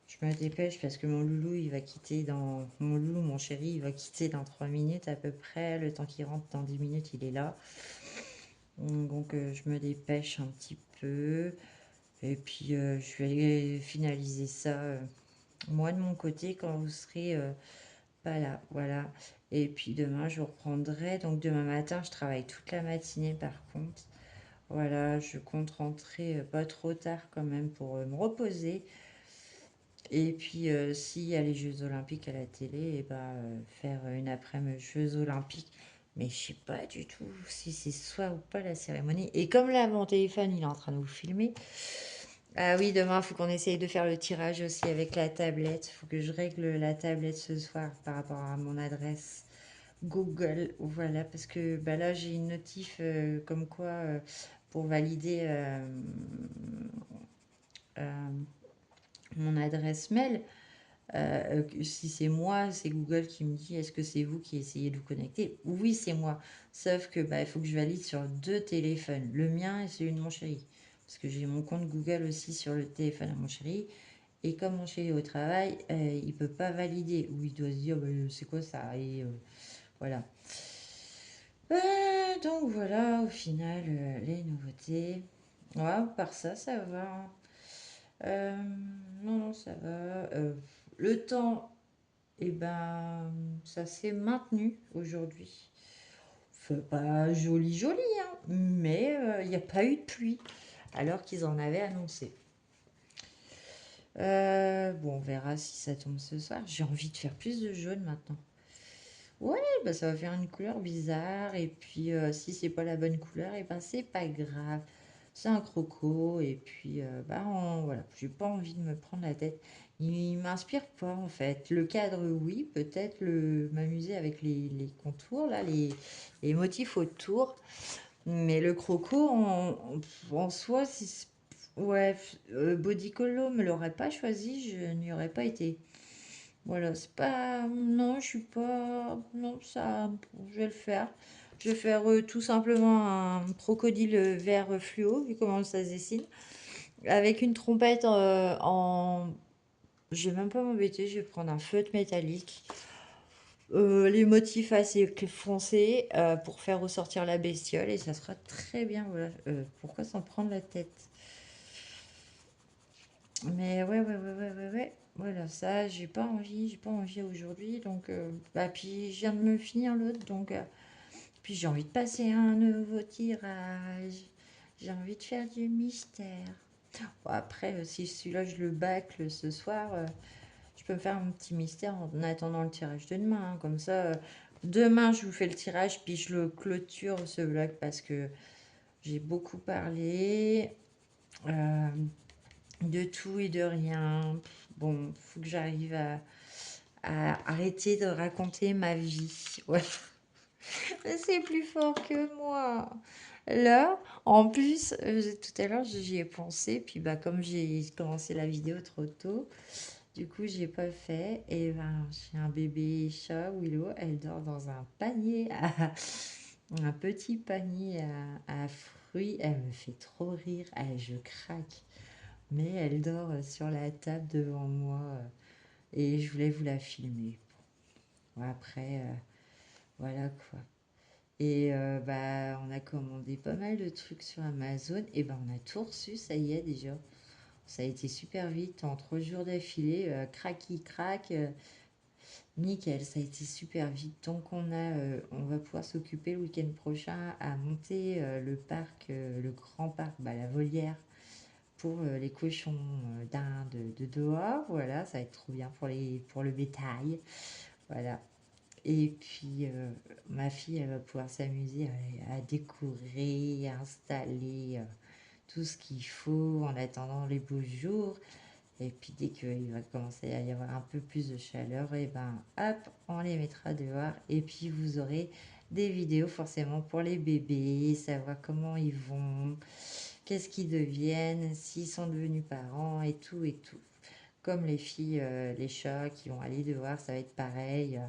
A: Je me dépêche parce que mon loulou, il va quitter dans... Mon loulou, mon chéri, il va quitter dans 3 minutes à peu près. Le temps qu'il rentre, dans 10 minutes, il est là. Donc, je me dépêche un petit peu. Et puis, je vais finaliser ça, moi, de mon côté, quand vous serez pas là. Voilà. Et puis, demain, je reprendrai. Donc, demain matin, je travaille toute la matinée, par contre. Voilà, je compte rentrer pas trop tard quand même pour me reposer. Et puis, s'il y a les Jeux Olympiques à la télé, et ben, faire une après-midi Jeux Olympiques. Mais je sais pas du tout si c'est soit ou pas la cérémonie. Et comme là, mon téléphone, il est en train de vous filmer. Ah oui, demain, il faut qu'on essaye de faire le tirage aussi avec la tablette. Il faut que je règle la tablette ce soir par rapport à mon adresse Google. Voilà, parce que bah là, j'ai une notif comme quoi pour valider euh, mon adresse mail. Si c'est moi, c'est Google qui me dit est-ce que c'est vous qui essayez de vous connecter? Oui, c'est moi. Sauf que bah, il faut que je valide sur 2 téléphones, le mien et celui de mon chéri. Parce que j'ai mon compte Google aussi sur le téléphone à mon chéri. Et comme mon chéri est au travail, il peut pas valider. Ou il doit se dire bah, c'est quoi ça? Et voilà. Donc voilà, au final, les nouveautés. Ouais, par ça, ça va, hein. Euh, non, non, ça va. Le temps, eh ben, ça s'est maintenu aujourd'hui. Fait pas joli, joli, hein, mais il n'y a pas eu de pluie, alors qu'ils en avaient annoncé. Bon, on verra si ça tombe ce soir. J'ai envie de faire plus de jaune maintenant. Ouais, bah ça va faire une couleur bizarre. Et puis, si c'est pas la bonne couleur, et ben c'est pas grave. C'est un croco. Et puis, bah voilà, j'ai pas envie de me prendre la tête. Il m'inspire pas en fait. Le cadre, oui, peut-être m'amuser avec les contours, là, les motifs autour. Mais le croco, en soi, ouais, Bodycolo me l'aurait pas choisi, je n'y aurais pas été. Voilà, c'est pas. Non, je suis pas. Non, ça. Je vais le faire. Je vais faire tout simplement un crocodile vert fluo, vu comment ça se dessine. Avec une trompette en. Je vais même pas m'embêter, je vais prendre un feutre métallique. les motifs assez foncés pour faire ressortir la bestiole et ça sera très bien. Voilà. Pourquoi s'en prendre la tête? Mais ouais, ouais, ouais, ouais, ouais, ouais. Voilà, ça, j'ai pas envie aujourd'hui. Donc, bah, puis je viens de me finir l'autre. Donc, puis j'ai envie de passer à un nouveau tirage. J'ai envie de faire du mystère. Bon, après, si celui-là je le bâcle ce soir, je peux me faire un petit mystère en attendant le tirage de demain, hein. Comme ça, demain je vous fais le tirage, puis je le clôture ce vlog parce que j'ai beaucoup parlé euh, de tout et de rien. Bon, faut que j'arrive à arrêter de raconter ma vie. Ouais. C'est plus fort que moi. Là, en plus, tout à l'heure, j'y ai pensé. Puis, bah, comme j'ai commencé la vidéo trop tôt, du coup, j'ai pas fait. Et ben, j'ai un bébé chat, Willow. Elle dort dans un panier, un petit panier à fruits. Elle me fait trop rire. Je craque. Mais elle dort sur la table devant moi. Et je voulais vous la filmer. Bon, après, voilà quoi. Et bah, on a commandé pas mal de trucs sur Amazon. Et ben, on a tout reçu, ça y est déjà. Ça a été super vite, en 3 jours d'affilée, craqui crac, nickel, ça a été super vite. Donc on va pouvoir s'occuper le week-end prochain à monter le parc, le grand parc, bah, la volière pour les cochons d'Inde de dehors. Voilà, ça va être trop bien pour le bétail. Voilà. Et puis, ma fille, elle va pouvoir s'amuser à décorer, à installer tout ce qu'il faut en attendant les beaux jours. Et puis, dès qu'il va commencer à y avoir un peu plus de chaleur, et ben, hop, on les mettra dehors. Et puis, vous aurez des vidéos forcément pour les bébés, savoir comment ils vont, qu'est-ce qu'ils deviennent, s'ils sont devenus parents et tout et tout. Comme les filles, les chats qui vont aller dehors, ça va être pareil.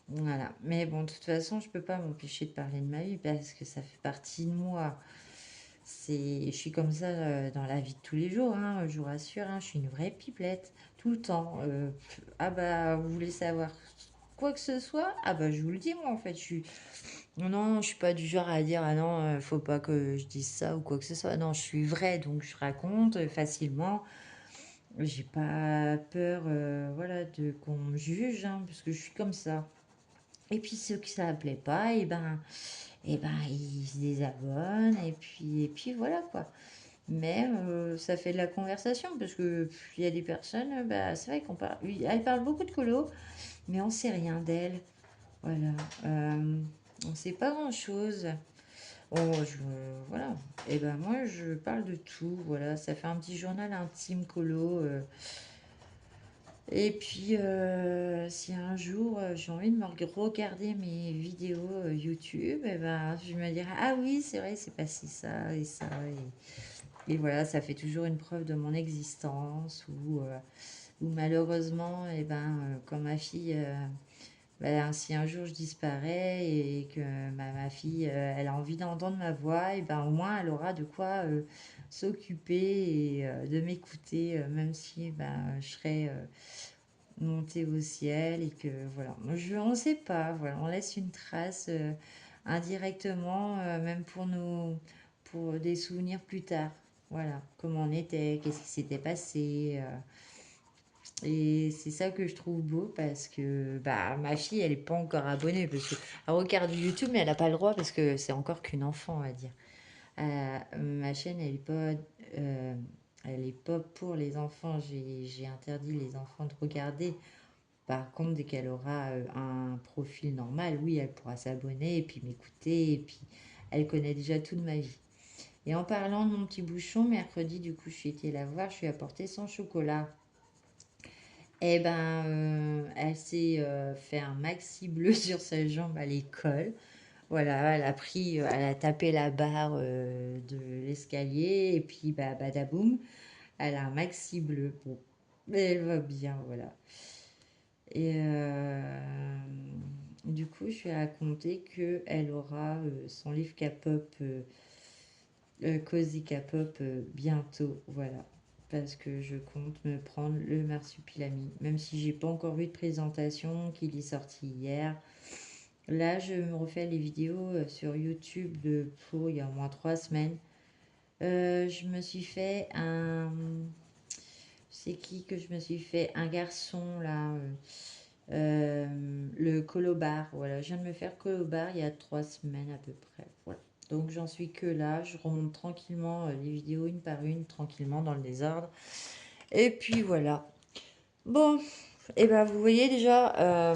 A: Voilà. Mais bon, de toute façon, je peux pas m'empêcher de parler de ma vie parce que ça fait partie de moi. Je suis comme ça dans la vie de tous les jours, hein, je vous rassure, hein, je suis une vraie pipelette, tout le temps. Ah bah, vous voulez savoir quoi que ce soit? Ah bah, je vous le dis, moi, en fait, Non, non, je suis pas du genre à dire, ah non, faut pas que je dise ça ou quoi que ce soit. Non, je suis vraie, donc je raconte facilement. J'ai pas peur, voilà, de qu'on me juge, hein, parce que je suis comme ça. Et puis ceux qui ça plaît pas, et ben ils se désabonnent et puis voilà quoi. Mais ça fait de la conversation parce que il y a des personnes, bah, c'est vrai qu'on parle, oui, elles parlent beaucoup de colo, mais on sait rien d'elles. Voilà, on sait pas grand-chose. Oh, voilà. Et ben moi je parle de tout. Voilà, ça fait un petit journal intime colo. Et puis, si un jour j'ai envie de me regarder mes vidéos YouTube, et ben, je me dirais, ah oui, c'est vrai, c'est passé ça et ça. Et voilà, ça fait toujours une preuve de mon existence. Ou malheureusement, et ben, quand ma fille, ben, si un jour je disparais et que ma fille, elle a envie d'entendre ma voix, et ben, au moins elle aura de quoi s'occuper et de m'écouter, même si ben, je serais monter au ciel et que voilà, on ne sait pas, voilà, on laisse une trace indirectement, même pour des souvenirs plus tard. Voilà, comment on était, qu'est-ce qui s'était passé. Et c'est ça que je trouve beau parce que bah, ma fille, elle n'est pas encore abonnée parce qu'elle regarde YouTube, mais elle n'a pas le droit parce que c'est encore qu'une enfant, on va dire. Ma chaîne, euh, elle est pas pour les enfants. J'ai interdit les enfants de regarder. Par contre, dès qu'elle aura un profil normal, oui, elle pourra s'abonner et puis m'écouter. Et puis, elle connaît déjà toute ma vie. Et en parlant de mon petit bouchon, mercredi, du coup, je suis été la voir, je lui ai apporté son chocolat. Eh ben, elle s'est fait un maxi bleu sur sa jambe à l'école. Voilà, elle a tapé la barre de l'escalier et puis, bah, badaboum, elle a un maxi bleu. Bon, mais elle va bien, voilà. Et du coup, je lui ai raconté qu'elle aura son livre K-pop, Cozy K-pop, bientôt. Voilà. parce que je compte me prendre le marsupilami. Même si j'ai pas encore vu de présentation, qu'il est sorti hier. Là, je me refais les vidéos sur YouTube il y a au moins 3 semaines. Je me suis fait un... C'est qui que je me suis fait? Un garçon, là. Le colobar. Voilà, je viens de me faire colobar il y a 3 semaines à peu près. Voilà. Donc j'en suis que là. Je remonte tranquillement les vidéos une par une, tranquillement dans le désordre. Et puis voilà. Bon, et ben vous voyez déjà,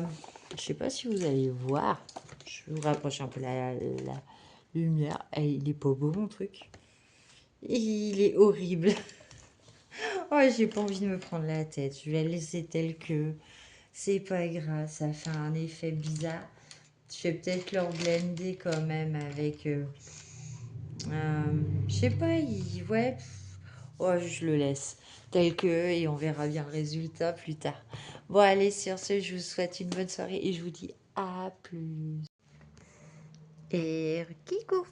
A: je sais pas si vous allez voir. Je vous rapproche un peu la lumière. Eh, il est pas beau mon truc. Il est horrible. Oh, j'ai pas envie de me prendre la tête. Je vais le laisser tel que. C'est pas grave, ça fait un effet bizarre. Je vais peut-être le blender quand même avec. Je sais pas, ouais. Oh, je le laisse tel que et on verra bien le résultat plus tard. Bon, allez, sur ce, je vous souhaite une bonne soirée et je vous dis à plus. Et Kiko.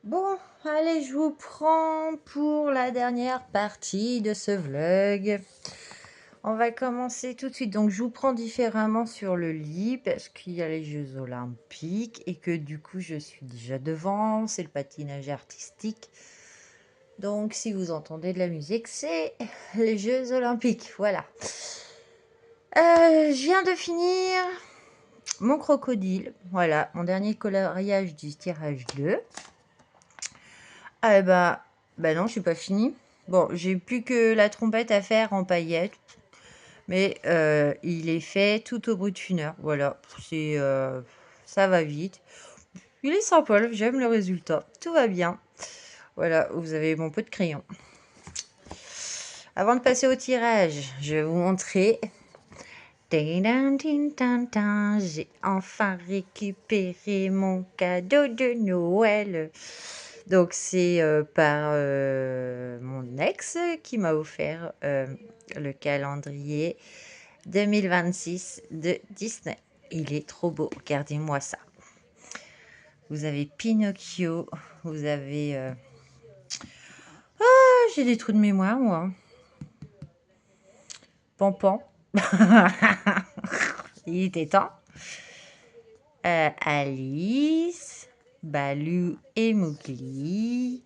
A: Bon, allez, je vous prends pour la dernière partie de ce vlog. On va commencer tout de suite. Donc, je vous prends différemment sur le lit parce qu'il y a les Jeux Olympiques et que du coup, je suis déjà devant. C'est le patinage artistique. Donc, si vous entendez de la musique, c'est les Jeux Olympiques. Voilà. Je viens de finir mon crocodile. Voilà, mon dernier coloriage du tirage 2. Ah bah non, je suis pas fini. Bon, j'ai plus que la trompette à faire en paillettes. Mais il est fait tout au bout d'une heure. Voilà, ça va vite. Il est sympa, j'aime le résultat. Tout va bien. Voilà, vous avez mon pot de crayon. Avant de passer au tirage, je vais vous montrer. J'ai enfin récupéré mon cadeau de Noël. Donc c'est par mon ex qui m'a offert le calendrier 2026 de Disney. Il est trop beau, regardez-moi ça. Vous avez Pinocchio, vous avez... Ah, j'ai des trous de mémoire, moi. Pampan. Il était temps. Alice, Balou et Mowgli,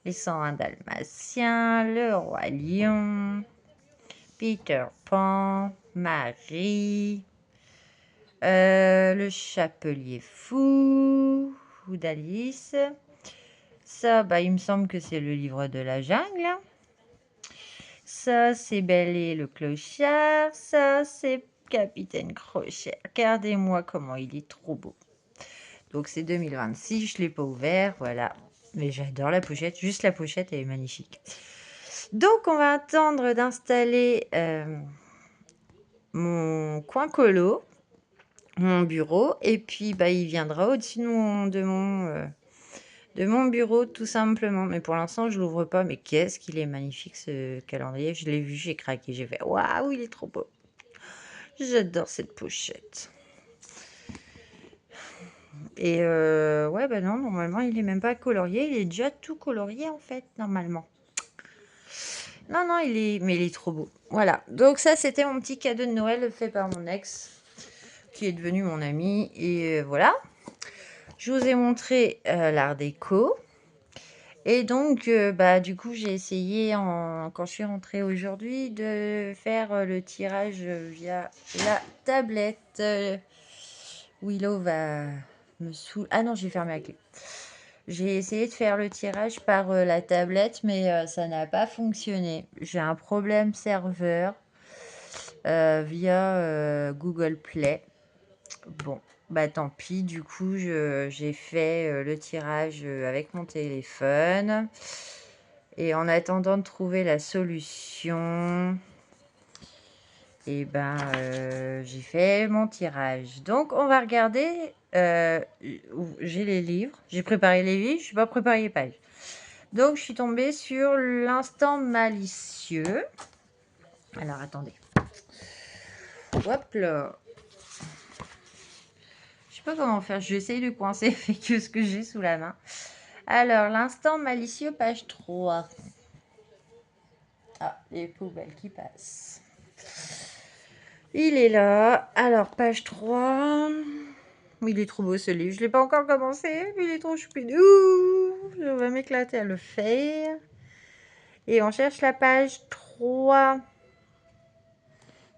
A: les 101 Dalmatiens, le Roi Lion, Peter Pan, Marie, le Chapelier Fou d'Alice. Ça, il me semble que c'est le livre de la jungle. Ça, c'est Belle et le clochard. Ça, c'est Capitaine Crochet. Regardez-moi comment il est trop beau. Donc, c'est 2026. Je ne l'ai pas ouvert. Voilà. Mais j'adore la pochette. Juste la pochette, elle est magnifique. Donc, on va attendre d'installer mon coin colo, mon bureau. Et puis, il viendra au-dessus de mon bureau, tout simplement. Mais pour l'instant, je l'ouvre pas. Mais qu'est-ce qu'il est magnifique, ce calendrier. Je l'ai vu, j'ai craqué. J'ai fait, waouh, il est trop beau. J'adore cette pochette. Et ouais, non, normalement, il est même pas colorié. Il est déjà tout colorié, en fait, normalement. Non, mais il est trop beau. Voilà. Donc ça, c'était mon petit cadeau de Noël fait par mon ex, qui est devenu mon ami. Et voilà. Je vous ai montré l'art déco. Et donc, du coup, j'ai essayé, quand je suis rentrée aujourd'hui, de faire le tirage via la tablette. Willow va me saouler. Ah non, j'ai fermé la clé. J'ai essayé de faire le tirage par la tablette, mais ça n'a pas fonctionné. J'ai un problème serveur via Google Play. Bon, tant pis. Du coup, j'ai fait le tirage avec mon téléphone. Et en attendant de trouver la solution, j'ai fait mon tirage. Donc, on va regarder. J'ai les livres. J'ai préparé les livres. Je n'ai pas préparé les pages. Donc, je suis tombée sur l'instant malicieux. Alors, attendez. Hop là. Je sais pas comment faire. J'essaye de coincer avec ce que j'ai sous la main. Alors, l'instant malicieux, page 3. Ah, les poubelles qui passent. Il est là. Alors, page 3. Il est trop beau ce livre. Je ne l'ai pas encore commencé, mais il est trop choupidou. Je vais m'éclater à le faire. Et on cherche la page 3.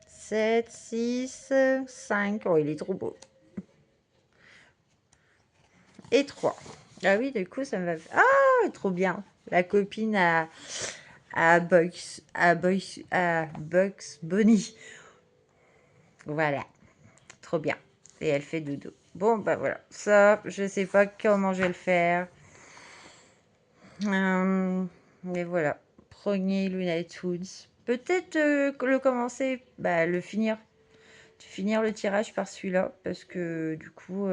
A: 7, 6, 5. Oh, il est trop beau. Et 3. Ah oui, du coup, ça me va... Ah, trop bien. La copine à Bugs Bunny. Voilà. Trop bien. Et elle fait dodo. Bon, bah voilà. Ça, je sais pas comment je vais le faire. Mais voilà. Premier Looney Tunes. Peut-être le commencer, bah, le finir. Finir le tirage par celui-là. Parce que du coup,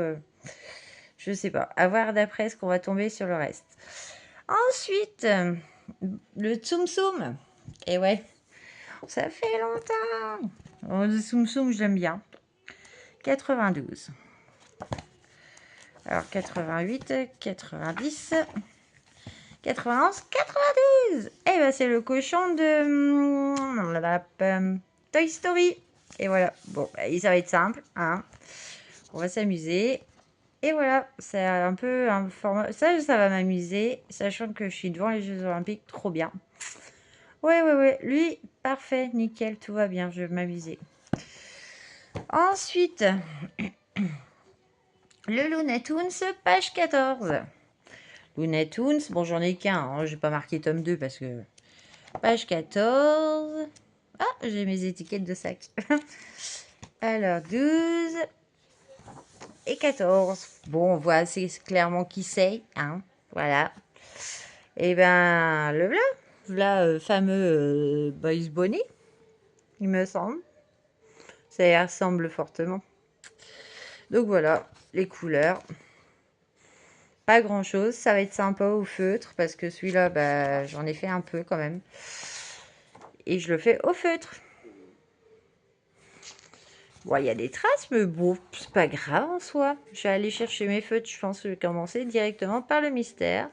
A: je sais pas. À voir d'après ce qu'on va tomber sur le reste. Ensuite, le Tsum Tsum. Et ouais, ça fait longtemps. Oh, le Tsum Tsum, je l'aime bien. 92. Alors, 88, 90, 91, 92. Et ben, c'est le cochon de Toy Story. Et voilà. Bon, ça va être simple. Hein. On va s'amuser. Et voilà, c'est un peu un format... Ça va m'amuser, sachant que je suis devant les Jeux Olympiques. Trop bien. Ouais. Lui, parfait, nickel, tout va bien, je vais m'amuser. Ensuite, le Looney Tunes, page 14. Looney Tunes, bon, j'en ai qu'un, hein, j'ai pas marqué tome 2 parce que... Page 14. Ah, j'ai mes étiquettes de sac. Alors, 12 et 14. Bon, on voit assez clairement qui c'est, hein, voilà. Et ben, le voilà, fameux Bugs Bunny, il me semble. Ça y ressemble fortement. Donc voilà, les couleurs. Pas grand chose, ça va être sympa au feutre parce que celui-là, bah, j'en ai fait un peu quand même. Et je le fais au feutre. Bon, il y a des traces, mais bon, c'est pas grave en soi. Je vais aller chercher mes feutres, je pense que je vais commencer directement par le mystère.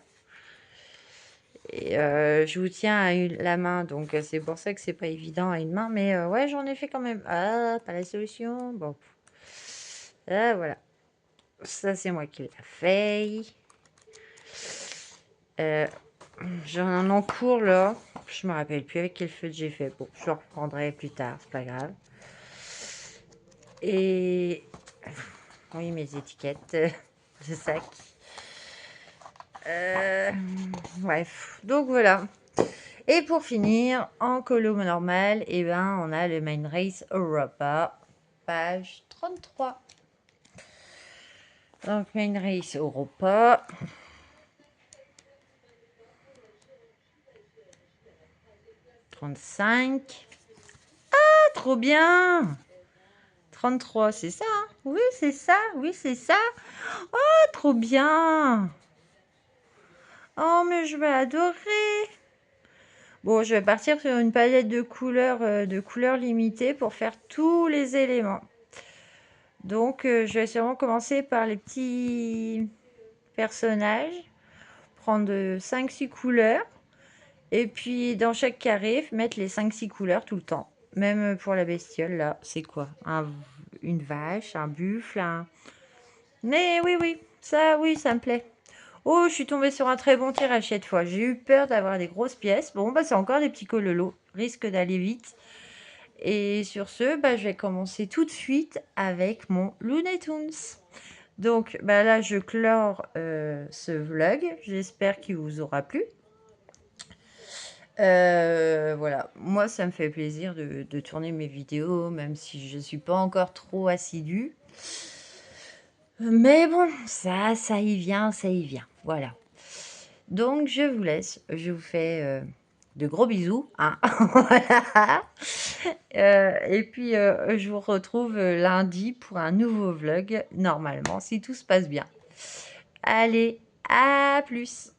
A: Et je vous tiens à la main, donc c'est pour ça que c'est pas évident à une main. Mais ouais, j'en ai fait quand même. Ah, pas la solution. Bon. Ah, voilà. Ça, c'est moi qui l'ai fait. J'en ai en cours là. Je me rappelle plus avec quel feutre j'ai fait. Bon, je reprendrai plus tard, c'est pas grave. Et oui, mes étiquettes de sac. Bref, donc voilà. Et pour finir, en colo normal, et ben, on a le Main Race Europa, page 33. Donc, Main Race Europa. Ah, trop bien! 33, c'est ça, hein? Oui, c'est ça, oui, c'est ça. Oh, trop bien! Oh, mais je vais adorer! Bon, je vais partir sur une palette de couleurs limitées pour faire tous les éléments. Donc, je vais sûrement commencer par les petits personnages. Prendre 5-6 couleurs. Et puis, dans chaque carré, mettre les 5-6 couleurs tout le temps. Même pour la bestiole, là, c'est quoi? Une vache, un buffle, Mais oui, ça me plaît. Oh, je suis tombée sur un très bon tirage cette fois. J'ai eu peur d'avoir des grosses pièces. Bon, bah, c'est encore des petits cololos. Risque d'aller vite. Et sur ce, bah, je vais commencer tout de suite avec mon Looney Tunes. Donc, bah, là, je clore ce vlog. J'espère qu'il vous aura plu. Voilà, moi ça me fait plaisir de tourner mes vidéos, même si je ne suis pas encore trop assidue. Mais bon, ça y vient, voilà. Donc je vous laisse, je vous fais de gros bisous, hein. Voilà. Et puis je vous retrouve lundi pour un nouveau vlog, normalement, si tout se passe bien. Allez, à plus!